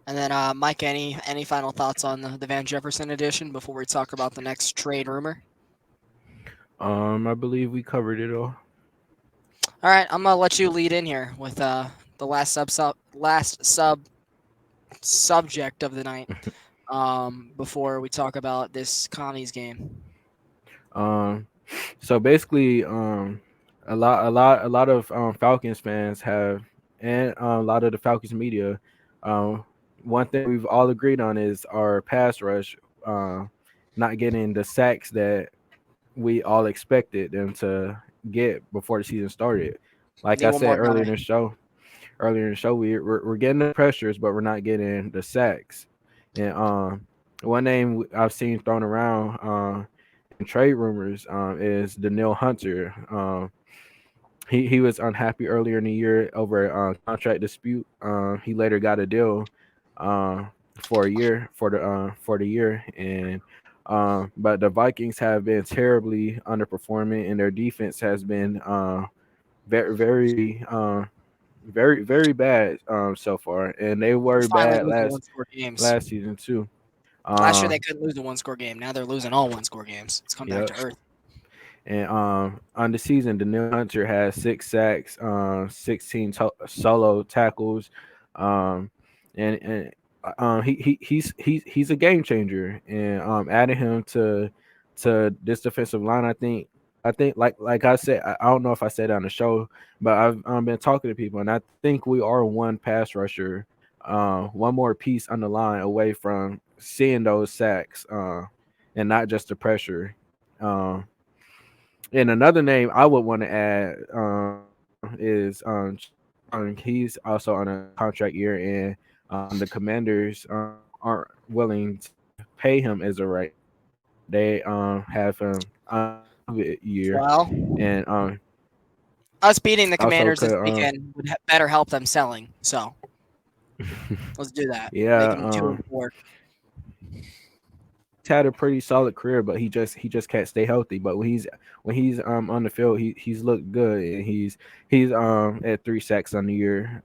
And then, Mike, any final thoughts on the Van Jefferson edition before we talk about the next trade rumor? I believe we covered it all. All right, I'm gonna let you lead in here with the last subject of the night. Before we talk about this Connie's game. So basically, a lot of Falcons fans have, and a lot of the Falcons media, one thing we've all agreed on is our pass rush, not getting the sacks that we all expected them to get before the season started. Like Need I one said more guy. earlier in the show, we're getting the pressures, but we're not getting the sacks. And one name I've seen thrown around in trade rumors is Daniil Hunter. He was unhappy earlier in the year over a contract dispute. He later got a deal for a year for the year, and but the Vikings have been terribly underperforming, and their defense has been very very bad so far, and they They're were finally bad losing one-score games. last season too. Last year they Um, couldn't lose a one-score game. Now they're losing all one-score games. It's come back yep. to earth. And on the season, Daniil Hunter has 6 sacks, 16 solo tackles, um, and he's a game changer. And adding him to this defensive line, I think like I said, I don't know if I said it on the show, but I've been talking to people, and I think we are one pass rusher, one more piece on the line away from seeing those sacks, and not just the pressure. Um, and another name I would want to add is he's also on a contract year, and the Commanders aren't willing to pay him as a right now. They have him on a year, Well, and us beating the also Commanders this could weekend would better help them selling. So let's do that. Make yeah, them 2-4. he's had a pretty solid career, but he just can't stay healthy. But when he's on the field, he's looked good, and he's at 3 sacks on the year.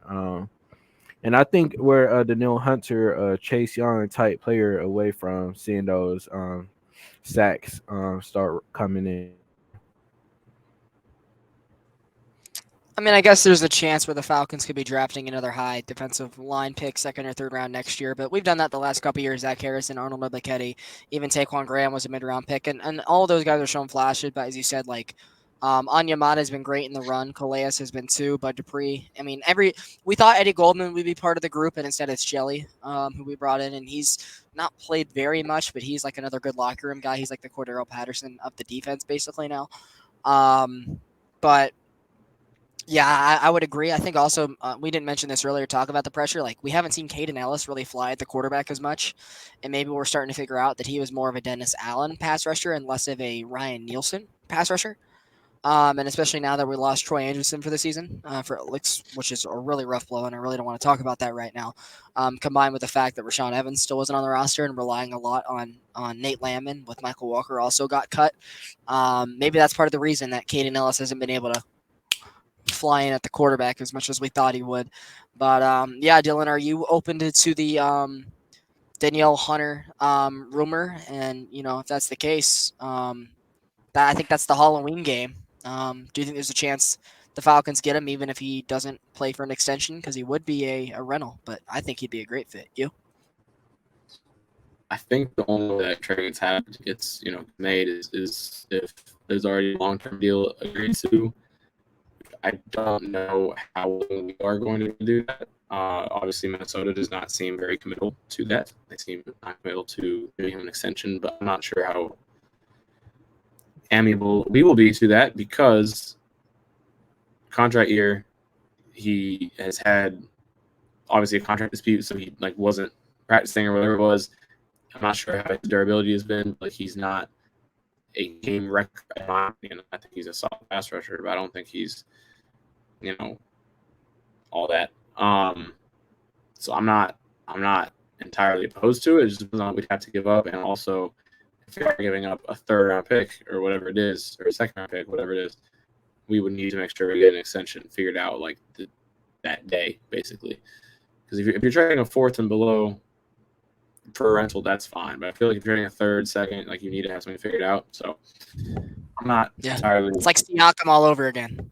And I think we're Daniil Hunter, Chase Young type player away from seeing those sacks start coming in. I mean, I guess there's a chance where the Falcons could be drafting another high defensive line pick, second or third round next year. But we've done that the last couple of years. Zach Harrison, Arnold Ebiketie, even Taquan Graham was a mid round pick, and all those guys are showing flashes. But as you said, like Anyamata has been great in the run. Calais has been too. Bud Dupree. I mean, we thought Eddie Goldman would be part of the group, and instead it's Jelly, who we brought in, and he's not played very much, but he's like another good locker room guy. He's like the Cordero Patterson of the defense, basically now. But yeah, I would agree. I think also we didn't mention this earlier. Talk about the pressure. Like we haven't seen Caden Ellis really fly at the quarterback as much, and maybe we're starting to figure out that he was more of a Dennis Allen pass rusher and less of a Ryan Nielsen pass rusher. And especially now that we lost Troy Anderson for the season, which is a really rough blow, and I really don't want to talk about that right now. Combined with the fact that Rashawn Evans still wasn't on the roster and relying a lot on Nate Landman with Michael Walker also got cut. Maybe that's part of the reason that Caden Ellis hasn't been able to fly in at the quarterback as much as we thought he would. But yeah, Dylan, are you open to the Danielle Hunter rumor? And if that's the case, I think that's the Halloween game. Do you think there's a chance the Falcons get him even if he doesn't play for an extension? Because he would be a rental, but I think he'd be a great fit. You? I think the only way that trade gets made is if there's already a long-term deal agreed to. I don't know how we are going to do that. Obviously, Minnesota does not seem very committal to that. They seem not committal to giving him an extension, but I'm not sure how amiable we will be to that because contract year, he has had obviously a contract dispute, so he wasn't practicing or whatever it was. I'm not sure how his durability has been. He's not a game record in my opinion. I think he's a solid pass rusher, but I don't think he's all that. So I'm not entirely opposed to it. It's just something we'd have to give up, and also if we are giving up a third-round pick or whatever it is, or a second-round pick, whatever it is, we would need to make sure we get an extension figured out that day, basically. Because if you're trading a fourth and below for a rental, that's fine. But I feel like if you're trading a third, second, you need to have something figured out. So I'm not entirely. It's like Siakam all over again.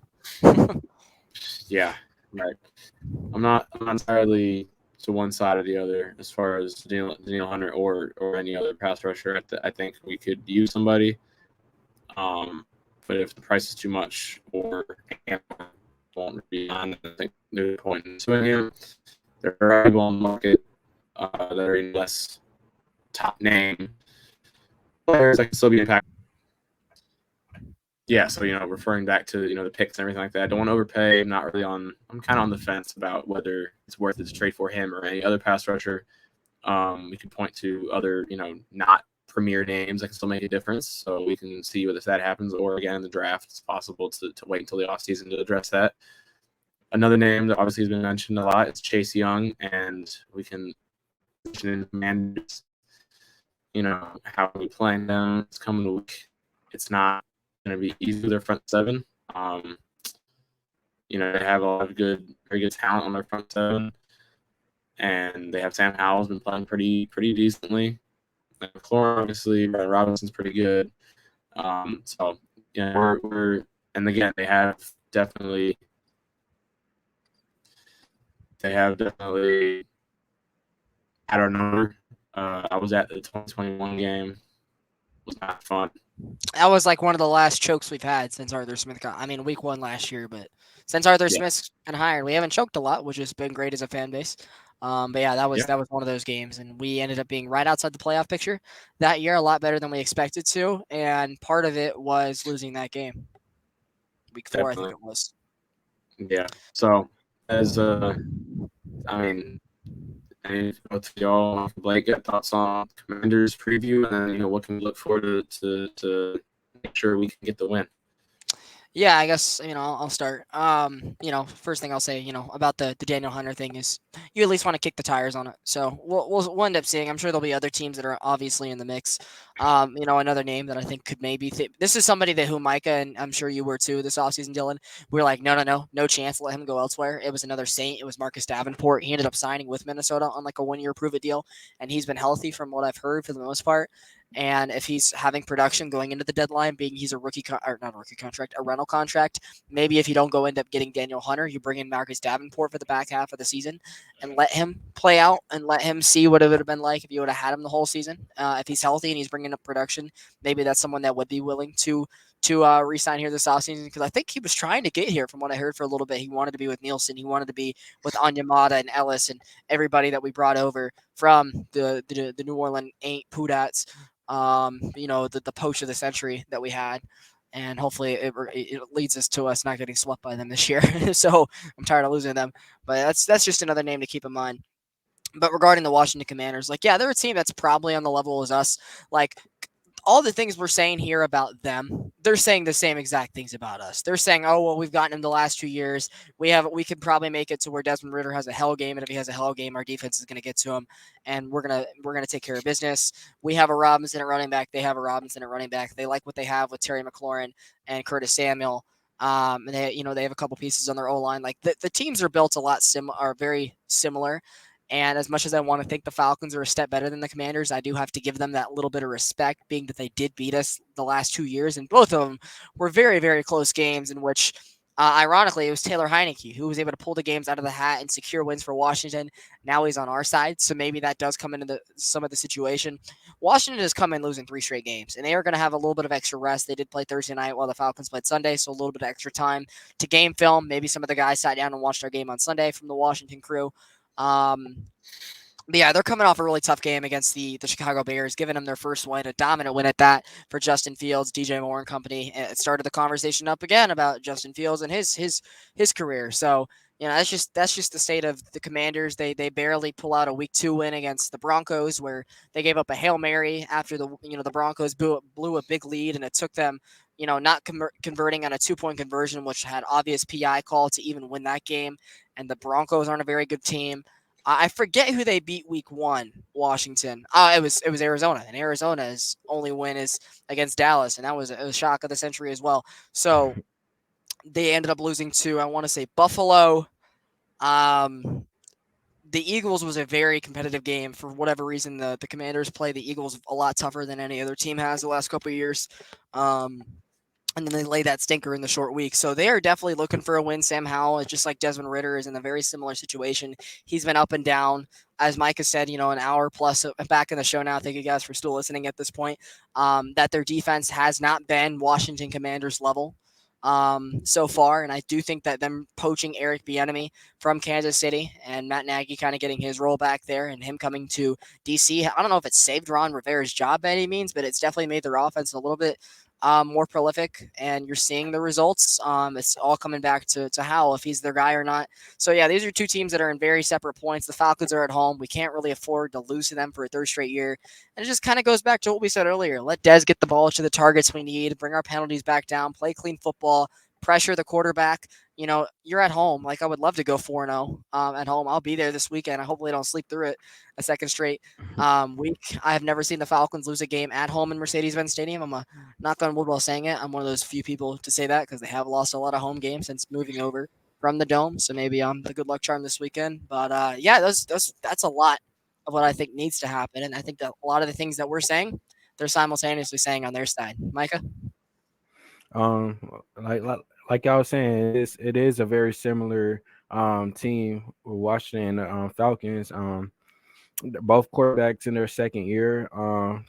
Yeah, right. I'm not entirely to one side or the other as far as Daniel Hunter or any other pass rusher. I think we could use somebody. But if the price is too much or won't be on, I think there's a point in suing him. There are people on the market that are in less top name players that can still be impacted. Yeah, so referring back to the picks and everything like that, I don't want to overpay. I'm kind of on the fence about whether it's worth it to trade for him or any other pass rusher. We could point to other not premier names that can still make a difference, so we can see whether that happens. Or again, in the draft, it's possible to wait until the offseason to address that. Another name that obviously has been mentioned a lot is Chase Young, and we can mention Commanders. How we playing them. It's coming to week. It's not going to be easy with their front seven. They have a lot of very good talent on their front seven, and they have Sam Howell's been playing pretty decently. McLaurin, obviously, Brian Robinson's pretty good. So we're and again they have definitely had our number. I was at the 2021 game. It was not fun. That was one of the last chokes we've had since Arthur Smith week 1 last year, but since Arthur Smith's been hired, we haven't choked a lot, which has been great as a fan base. But yeah, that was one of those games, and we ended up being right outside the playoff picture that year, a lot better than we expected to, and part of it was losing that game. Week 4, definitely. I think it was. Yeah. So as both of y'all, Blake, get thoughts on Commanders preview, and then what can we look forward to make sure we can get the win. Yeah, I guess I'll start. First thing I'll say, about the Daniel Hunter thing is you at least want to kick the tires on it. So we'll end up seeing. I'm sure there'll be other teams that are obviously in the mix. Another name that I think could maybe this is somebody who Micah and I'm sure you were too this offseason, Dylan. We were like, no chance, let him go elsewhere. It was another Saint. It was Marcus Davenport. He ended up signing with Minnesota on a 1-year prove-it deal, and he's been healthy from what I've heard for the most part. And if he's having production going into the deadline, being he's a rental contract, maybe if you don't end up getting Daniel Hunter, you bring in Marcus Davenport for the back half of the season and let him play out and let him see what it would have been like if you would have had him the whole season. If he's healthy and he's bringing up production, maybe that's someone that would be willing to to resign here this offseason because I think he was trying to get here from what I heard for a little bit. He wanted to be with Nielsen. He wanted to be with Onyemata and Ellis and everybody that we brought over from the New Orleans Ain't Pudats, the poach of the century that we had. And hopefully it leads us to us not getting swept by them this year. So I'm tired of losing them. But that's just another name to keep in mind. But regarding the Washington Commanders, like, yeah, they're a team that's probably on the level as us. Like, all the things we're saying here about them, they're saying the same exact things about us. They're saying, "Oh, well, we've gotten him the last 2 years. We could probably make it to where Desmond Ritter has a hell game, and if he has a hell game, our defense is going to get to him, and we're gonna take care of business. We have a Robinson at running back. They have a Robinson at running back. They like what they have with Terry McLaurin and Curtis Samuel. And they have a couple pieces on their O line. Like the teams are built are very similar. And as much as I want to think the Falcons are a step better than the Commanders, I do have to give them that little bit of respect, being that they did beat us the last 2 years, and both of them were very, very close games in which, ironically, it was Taylor Heineke who was able to pull the games out of the hat and secure wins for Washington. Now he's on our side, so maybe that does come into some of the situation. Washington has come in losing 3 straight games, and they are going to have a little bit of extra rest. They did play Thursday night while the Falcons played Sunday, so a little bit of extra time to game film. Maybe some of the guys sat down and watched our game on Sunday from the Washington crew. But yeah, they're coming off a really tough game against the Chicago Bears, giving them their first win, a dominant win at that for Justin Fields, DJ Moore and company. And it started the conversation up again about Justin Fields and his career. So that's just the state of the Commanders. They barely pull out a week 2 win against the Broncos, where they gave up a Hail Mary after the Broncos blew a big lead, and it took them not converting on a 2-point conversion, which had obvious PI call to even win that game. And the Broncos aren't a very good team. I forget who they beat week 1, Washington. It was Arizona, and Arizona's only win is against Dallas, and that was a shock of the century as well. So they ended up losing to, I want to say, Buffalo. Um, the Eagles was a very competitive game. For whatever reason, the Commanders play the Eagles a lot tougher than any other team has the last couple of years. And then they lay that stinker in the short week. So they are definitely looking for a win. Sam Howell is just like Desmond Ritter is in a very similar situation. He's been up and down. As Micah said, an hour plus back in the show now. Thank you guys for still listening at this point. That their defense has not been Washington Commanders level so far. And I do think that them poaching Eric Bieniemy from Kansas City and Matt Nagy kind of getting his role back there and him coming to DC, I don't know if it's saved Ron Rivera's job by any means, but it's definitely made their offense a little bit more prolific, and you're seeing the results. It's all coming back to Howell, if he's their guy or not. So yeah, these are two teams that are in very separate points. The Falcons are at home. We can't really afford to lose to them for a third straight year. And it just kind of goes back to what we said earlier. Let Dez get the ball to the targets we need, bring our penalties back down, play clean football, pressure the quarterback. You're at home. Like, I would love to go 4-0 at home. I'll be there this weekend. I hopefully don't sleep through it a second straight week. I have never seen the Falcons lose a game at home in Mercedes-Benz Stadium. I'm a knock on wood while saying it. I'm one of those few people to say that because they have lost a lot of home games since moving over from the Dome. So maybe I'm the good luck charm this weekend. But yeah, that's a lot of what I think needs to happen. And I think that a lot of the things that we're saying, they're simultaneously saying on their side. Micah? Um, like like, like I was saying, it is a very similar team with Washington Falcons. Both quarterbacks in their second year,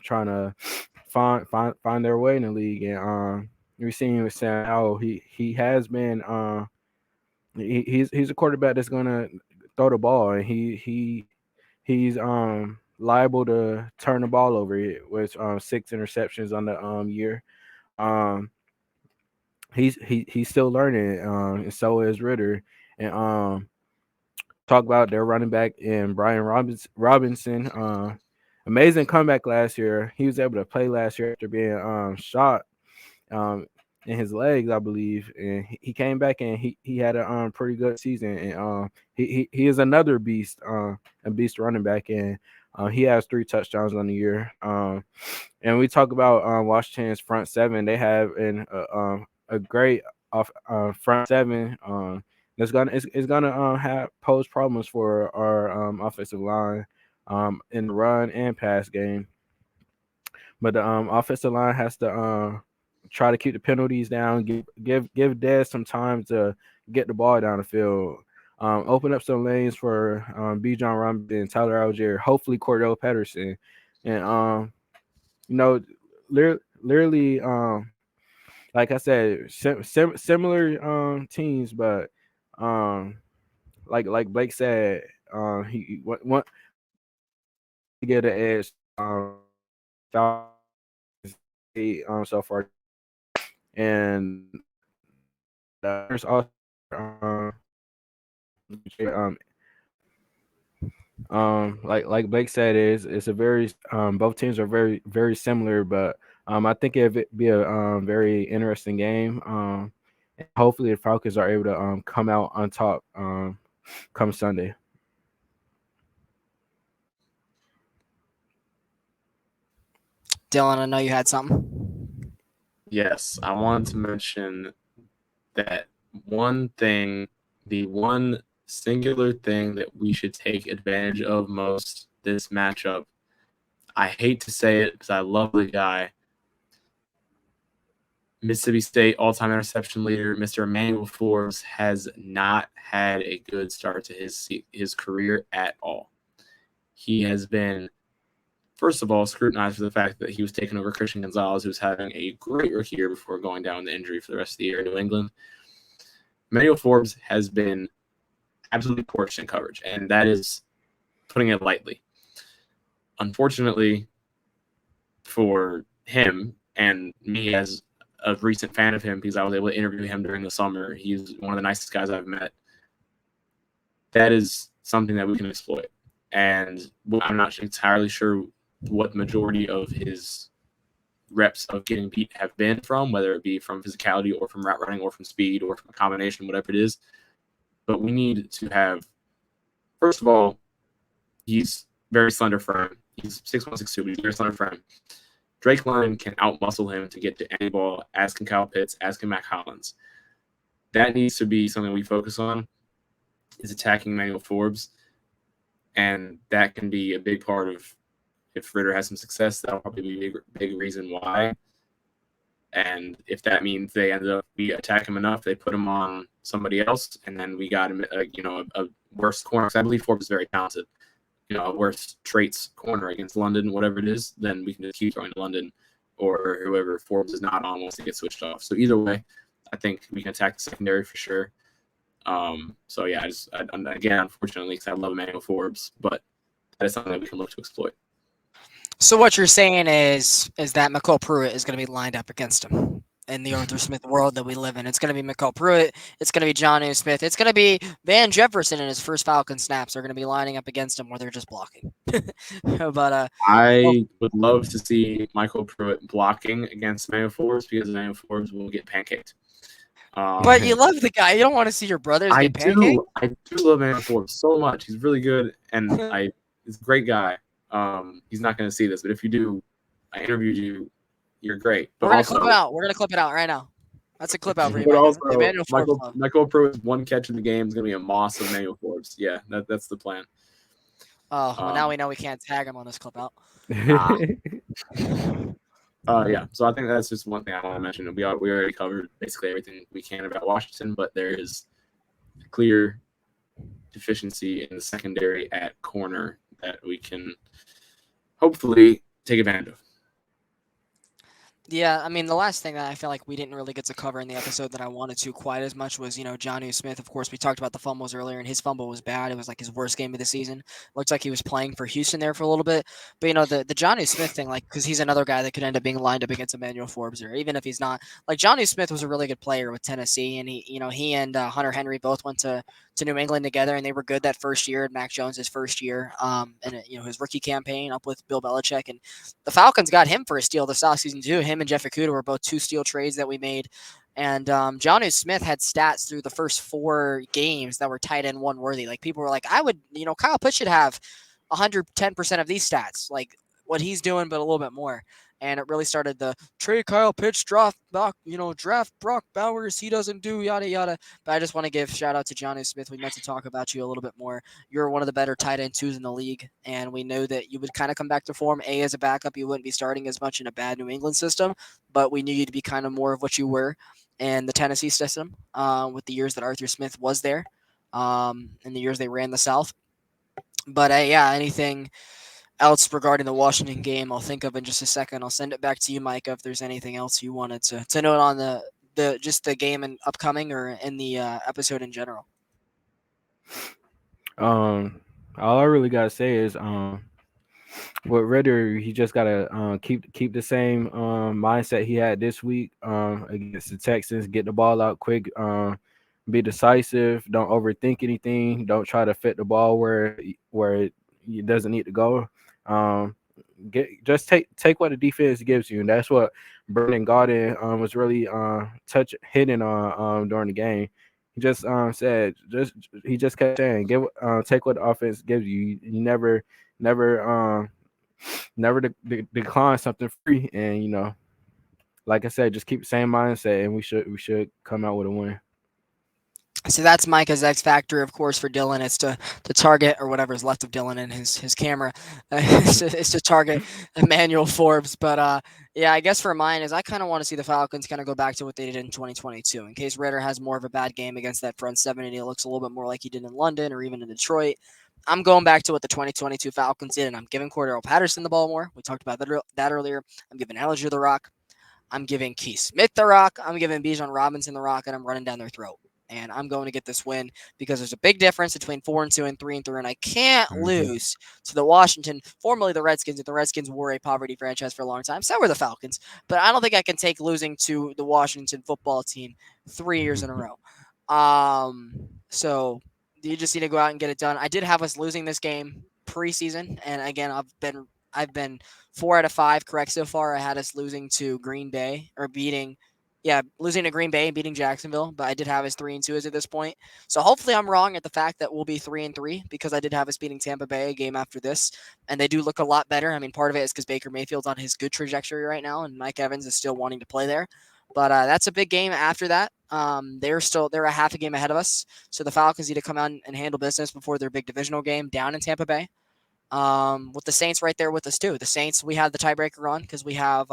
trying to find their way in the league, and we've seen with Sam Howell, he has been he's a quarterback that's gonna throw the ball, and he's liable to turn the ball over. It with 6 interceptions on the year. Um, he's still learning, and so is Ritter. And talk about their running back and Brian Robinson. Amazing comeback last year. He was able to play last year after being shot um, in his legs, I believe, and he came back and he had a pretty good season. And he is another beast, a beast running back, and he has 3 touchdowns on the year. And we talk about Washington's front seven. They have a great front seven. It's gonna have pose problems for our offensive line in the run and pass game. But the offensive line has to try to keep the penalties down, give Dez some time to get the ball down the field, open up some lanes for B. John Robinson, Tyler Algier, hopefully Cordell Patterson, and you know, literally like I said, similar teams, but um like Blake said, he want to get an edge. Falcons so far, and there's also like Blake said, is it's a very both teams are very similar, but I think it'd be a very interesting game. And hopefully the Falcons are able to come out on top come Sunday. Dylan, I know you had something. Yes, I wanted to mention that one thing, the one singular thing that we should take advantage of most this matchup. I hate to say it because I love the guy. Mississippi State all-time interception leader, Mr. Emmanuel Forbes, has not had a good start to his career at all. He has been, first of all, scrutinized for the fact that he was taking over Christian Gonzalez, who's having a great rookie year before going down with injury for the rest of the year in New England. Emmanuel Forbes has been absolutely torched in coverage, and that is putting it lightly. Unfortunately for him and me as a recent fan of him, because I was able to interview him during the summer, he's one of the nicest guys I've met. That is something that we can exploit. And I'm not entirely sure what the majority of his reps of getting beat have been from, whether it be from physicality or from route running or from speed or from a combination, whatever it is. But we need to have, first of all, he's very slender frame. He's 6'1", 6'2", but he's very slender frame. Drake London can outmuscle him to get to any ball, as can Kyle Pitts, as can Mac Hollins. That needs to be something we focus on, is attacking Emmanuel Forbes. And that can be a big part of, if Ritter has some success, that'll probably be a big reason why. And if that means we attack him enough, they put him on somebody else, and then we got him, a worse corner. Because I believe Forbes is very talented. A worse traits corner against London, whatever it is, then we can just keep throwing to London or whoever Forbes is not on once they get switched off. So either way, I think we can attack the secondary for sure. So yeah, again, unfortunately, because I love Emmanuel Forbes, but that is something that we can look to exploit. So what you're saying is that McCole Pruitt is going to be lined up against him in the Arthur Smith world that we live in. It's going to be McCole Pruitt. It's going to be Jonnu Smith. It's going to be Van Jefferson in his first Falcon snaps. They're going to be lining up against him, where they're just blocking. But I would love to see Michael Pruitt blocking against Emmanuel Forbes, because Emmanuel Forbes will get pancaked. But you love the guy. You don't want to see your brothers get pancaked. I do love Emmanuel Forbes so much. He's really good, and he's a great guy. He's not going to see this, but if you do, I interviewed you. You're great. But we're going to clip it out. We're going to clip it out right now. That's a clip out for you. But also, Emmanuel Forbes Michael Pruitt's one catch in the game is going to be a moss of Emmanuel Forbes. Yeah, that's the plan. Oh, well, now we know we can't tag him on this clip out. Yeah, so I think that's just one thing I want to mention. We already covered basically everything we can about Washington, but there is a clear deficiency in the secondary at corner that we can hopefully take advantage of. Yeah, I mean, the last thing that I feel like we didn't really get to cover in the episode that I wanted to quite as much was, Jonnu Smith. Of course, we talked about the fumbles earlier, and his fumble was bad. It was like his worst game of the season. Looked like he was playing for Houston there for a little bit. But, the Jonnu Smith thing, because he's another guy that could end up being lined up against Emmanuel Forbes, or even if he's not. Jonnu Smith was a really good player with Tennessee, and he and Hunter Henry both went to New England together, and they were good that first year, Mac Jones' first year, and his rookie campaign up with Bill Belichick. And the Falcons got him for a steal this offseason too. Him and Jeff Okudah were both 2 steal trades that we made. And Jonnu Smith had stats through the first 4 games that were tight end 1 worthy. Like, people were like, Kyle Pitts should have 110% of these stats, like what he's doing, but a little bit more. And it really started the trade Kyle Pitts, draft Brock Bowers. He doesn't do yada yada. But I just want to give shout out to Jonnu Smith. We meant to talk about you a little bit more. You're one of the better tight end 2s in the league, and we know that you would kind of come back to form. As a backup, you wouldn't be starting as much in a bad New England system, but we knew you to be kind of more of what you were in the Tennessee system with the years that Arthur Smith was there, in the years they ran the South. But anything else regarding the Washington game, I'll think of in just a second. I'll send it back to you, Micah, if there's anything else you wanted to note on the just the game and upcoming or in the episode in general. Um, all I really gotta say is with Ritter, he just gotta keep the same mindset he had this week against the Texans. Get the ball out quick, be decisive. Don't overthink anything. Don't try to fit the ball it doesn't need to go. Um, just take what the defense gives you, and that's what Brandon Gaudin was really hitting on during the game. He just said he just kept saying take what the offense gives you. You never never decline something free, and like I said, just keep the same mindset, and we should come out with a win. So that's Micah's X factor, of course, for Dylan. It's to target or whatever's left of Dylan in his camera. Is to target Emmanuel Forbes. But yeah, I guess for mine is I kind of want to see the Falcons kind of go back to what they did in 2022. In case Ritter has more of a bad game against that front seven and he looks a little bit more like he did in London or even in Detroit. I'm going back to what the 2022 Falcons did, and I'm giving Cordero Patterson the ball more. We talked about that earlier. I'm giving Ellinger the rock. I'm giving Keith Smith the rock. I'm giving Bijan Robinson the rock, and I'm running down their throat. And I'm going to get this win because there's a big difference between 4-2 and 3-3, and I can't lose to the Washington, formerly the Redskins. The Redskins were a poverty franchise for a long time. So were the Falcons, but I don't think I can take losing to the Washington football team 3 years in a row. So you just need to go out and get it done. I did have us losing this game preseason, and again, I've been 4 out of 5 correct so far. I had us losing to Green Bay or losing to Green Bay and beating Jacksonville, but I did have us 3-2 as at this point. So hopefully I'm wrong at the fact that we'll be 3-3 because I did have us beating Tampa Bay a game after this, and they do look a lot better. I mean, part of it is because Baker Mayfield's on his good trajectory right now, and Mike Evans is still wanting to play there. But that's a big game after that. They're a half a game ahead of us, so the Falcons need to come out and handle business before their big divisional game down in Tampa Bay. With the Saints right there with us too. The Saints, we have the tiebreaker on because we have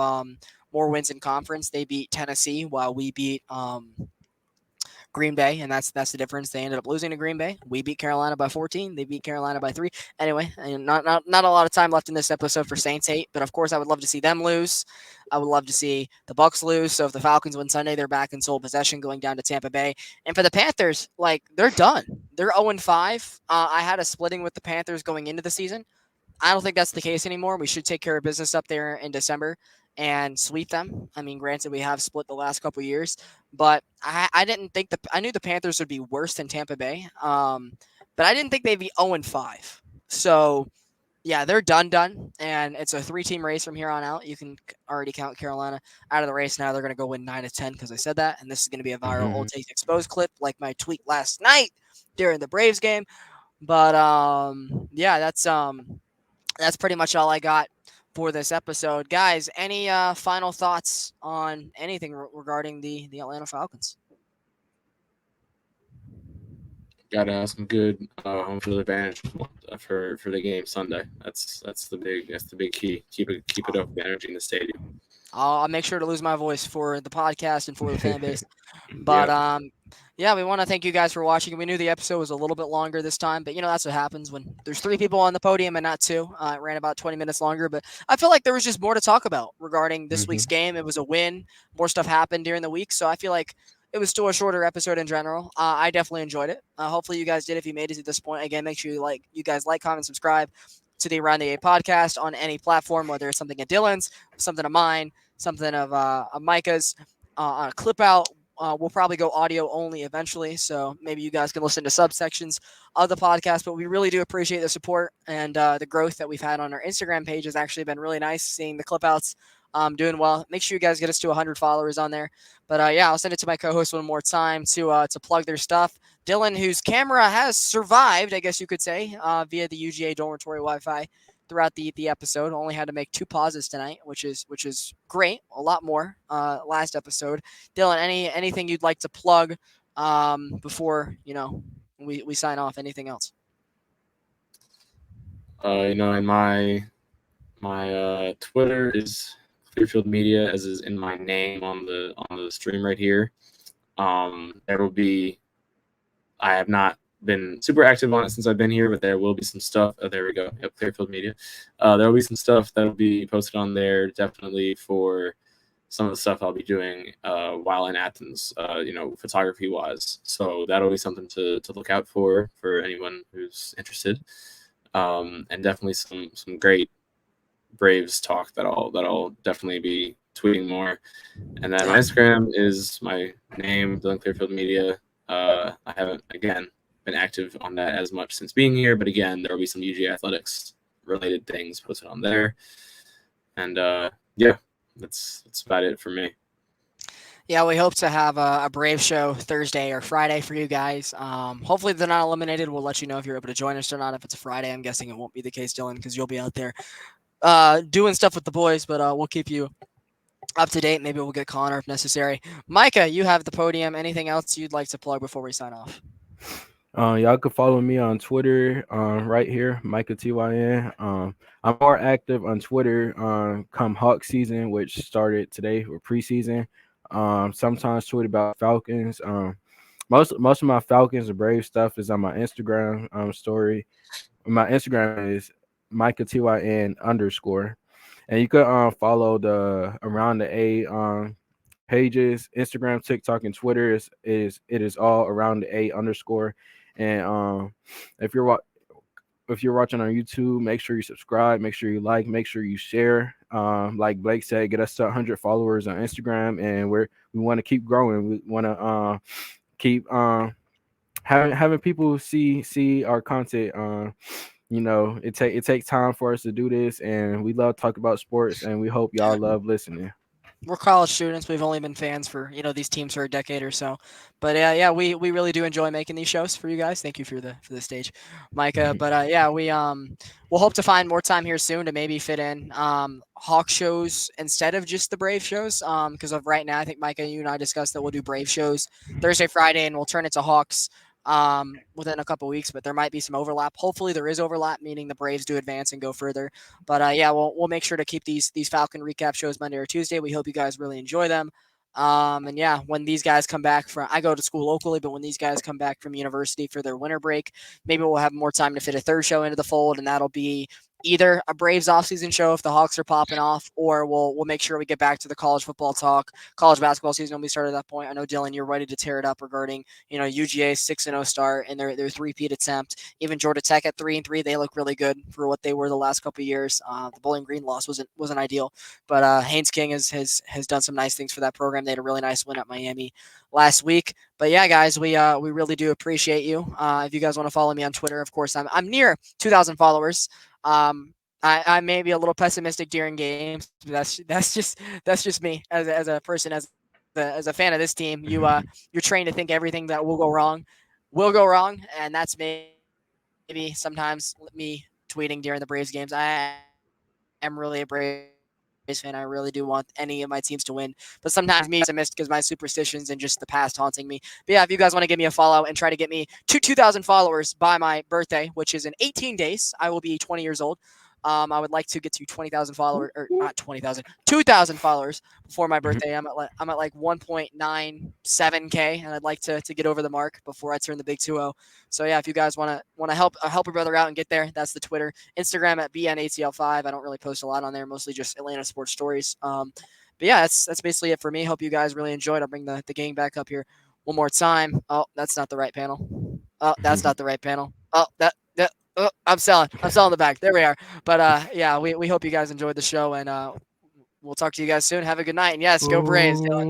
more wins in conference. They beat Tennessee while we beat Green Bay, and that's the difference. They ended up losing to Green Bay. We beat Carolina by 14. They beat Carolina by 3. Anyway, and not a lot of time left in this episode for Saints hate, but of course I would love to see them lose. I would love to see the Bucs lose. So if the Falcons win Sunday, they're back in sole possession going down to Tampa Bay. And for the Panthers, like they're done. They're 0-5. I had a splitting with the Panthers going into the season. I don't think that's the case anymore. We should take care of business up there in December and sweep them. I mean, granted, we have split the last couple of years, but I didn't think I knew the Panthers would be worse than Tampa Bay, but I didn't think they'd be 0-5. So, yeah, they're done, and it's a 3-team race from here on out. You can already count Carolina out of the race now. They're going to go win 9-10 because I said that, and this is going to be a viral old take exposed clip like my tweet last night during the Braves game. But yeah, that's pretty much all I got for this episode. Guys, any final thoughts on anything regarding the Atlanta Falcons? Got to have some good home field advantage for the game Sunday. That's the big key. Keep it up, the energy in the stadium. I'll make sure to lose my voice for the podcast and for the fan base. But yeah, we want to thank you guys for watching. We knew the episode was a little bit longer this time, but that's what happens when there's 3 people on the podium and not 2. It ran about 20 minutes longer, but I feel like there was just more to talk about regarding this week's game. It was a win. More stuff happened during the week, so I feel like it was still a shorter episode in general. I definitely enjoyed it. Hopefully you guys did if you made it to this point. Again, make sure you guys like, comment, subscribe to the Around the A podcast on any platform, whether it's something of Dylan's, something of mine, something of Micah's, on a clip out. We'll probably go audio only eventually, so maybe you guys can listen to subsections of the podcast, but we really do appreciate the support and the growth that we've had on our Instagram page has actually been really nice, seeing the clip outs doing well. Make sure you guys get us to 100 followers on there. But yeah, I'll send it to my co-host one more time to plug their stuff. Dylan, whose camera has survived, I guess you could say, via the UGA dormitory Wi-Fi throughout the episode. Only had to make 2 pauses tonight, which is great. A lot more last episode. Dylan, anything you'd like to plug before we sign off? Anything else? In my Twitter is Clearfield Media, as is in my name on the stream right here. There will be. I have not been super active on it since I've been here, but there will be some stuff. Oh, there we go. Yep, Clearfield Media. There will be some stuff that will be posted on there, definitely for some of the stuff I'll be doing while in Athens, photography wise. So that'll be something to look out for anyone who's interested. And definitely some great Braves talk that I'll definitely be tweeting more. And then my Instagram is my name, Dylan Clearfield Media. I haven't, again, been active on that as much since being here, but again, there will be some UG athletics related things posted on there. And yeah, that's about it for me. Yeah, we hope to have a Brave show Thursday or Friday for you guys. Hopefully they're not eliminated. We'll let you know if you're able to join us or not. If it's a Friday, I'm guessing it won't be the case, Dylan, because you'll be out there doing stuff with the boys. But we'll keep you up to date. Maybe we'll get Connor if necessary. Micah, you have the podium. Anything else you'd like to plug before we sign off? Y'all can follow me on Twitter, right here, Micah TYN. I'm more active on Twitter come Hawk season, which started today or preseason. Sometimes tweet about Falcons. Most of my Falcons and Brave stuff is on my Instagram story. My Instagram is Micah TYN _. And you can follow the Around the A pages, Instagram, TikTok, and Twitter. It is all Around the A _. And if you're watching on YouTube, make sure you subscribe, make sure you like, make sure you share. Like Blake said, get us to 100 followers on Instagram, and we want to keep growing. We want to keep having people see our content. It takes time for us to do this, and we love talking about sports, and we hope y'all love listening. We're college students. We've only been fans for these teams for a decade or so, but yeah, we really do enjoy making these shows for you guys. Thank you for the stage, Micah. But yeah, we'll hope to find more time here soon to maybe fit in Hawk shows instead of just the Brave shows. Because of right now, I think Micah, you and I discussed that we'll do Brave shows Thursday, Friday, and we'll turn it to Hawks within a couple weeks, but there might be some overlap. Hopefully there is overlap, meaning the Braves do advance and go further. But yeah, we'll make sure to keep these Falcon recap shows Monday or Tuesday. We hope you guys really enjoy them. And yeah, when these guys come back I go to school locally, but when these guys come back from university for their winter break, maybe we'll have more time to fit a third show into the fold, and that'll be either a Braves offseason show if the Hawks are popping off, or we'll make sure we get back to the college football talk. College basketball season will be started at that point. I know, Dylan, you're ready to tear it up regarding UGA's 6-0 start and their three-peat attempt. Even Georgia Tech at 3-3, they look really good for what they were the last couple of years. The Bowling Green loss wasn't ideal, but Haynes King has done some nice things for that program. They had a really nice win at Miami last week. But yeah, guys, we really do appreciate you. If you guys want to follow me on Twitter, of course, I'm near 2,000 followers. I may be a little pessimistic during games. But that's just me as a person, as a fan of this team. You're trained to think everything that will go wrong, and that's maybe sometimes me tweeting during the Braves games. I am really a Braves fan. I really do want any of my teams to win, but sometimes me pessimist because my superstitions and just the past haunting me. But yeah, if you guys want to give me a follow and try to get me to 2,000 followers by my birthday, which is in 18 days, I will be 20 years old. I would like to get to 20,000 followers, or not 20,000, 2,000 followers before my birthday. I'm at like 1.97K, and I'd like to get over the mark before I turn the big 2-0. So yeah, if you guys want to help a brother out and get there, that's the Twitter, Instagram at BNATL5. I don't really post a lot on there, mostly just Atlanta sports stories. But yeah, that's basically it for me. Hope you guys really enjoyed. I'll bring the gang back up here one more time. Oh, that's not the right panel. Oh, that's not the right panel. Oh, that. Oh, I'm selling the back. There we are. But yeah, we hope you guys enjoyed the show, and we'll talk to you guys soon. Have a good night, and yes, go Braves, Dylan.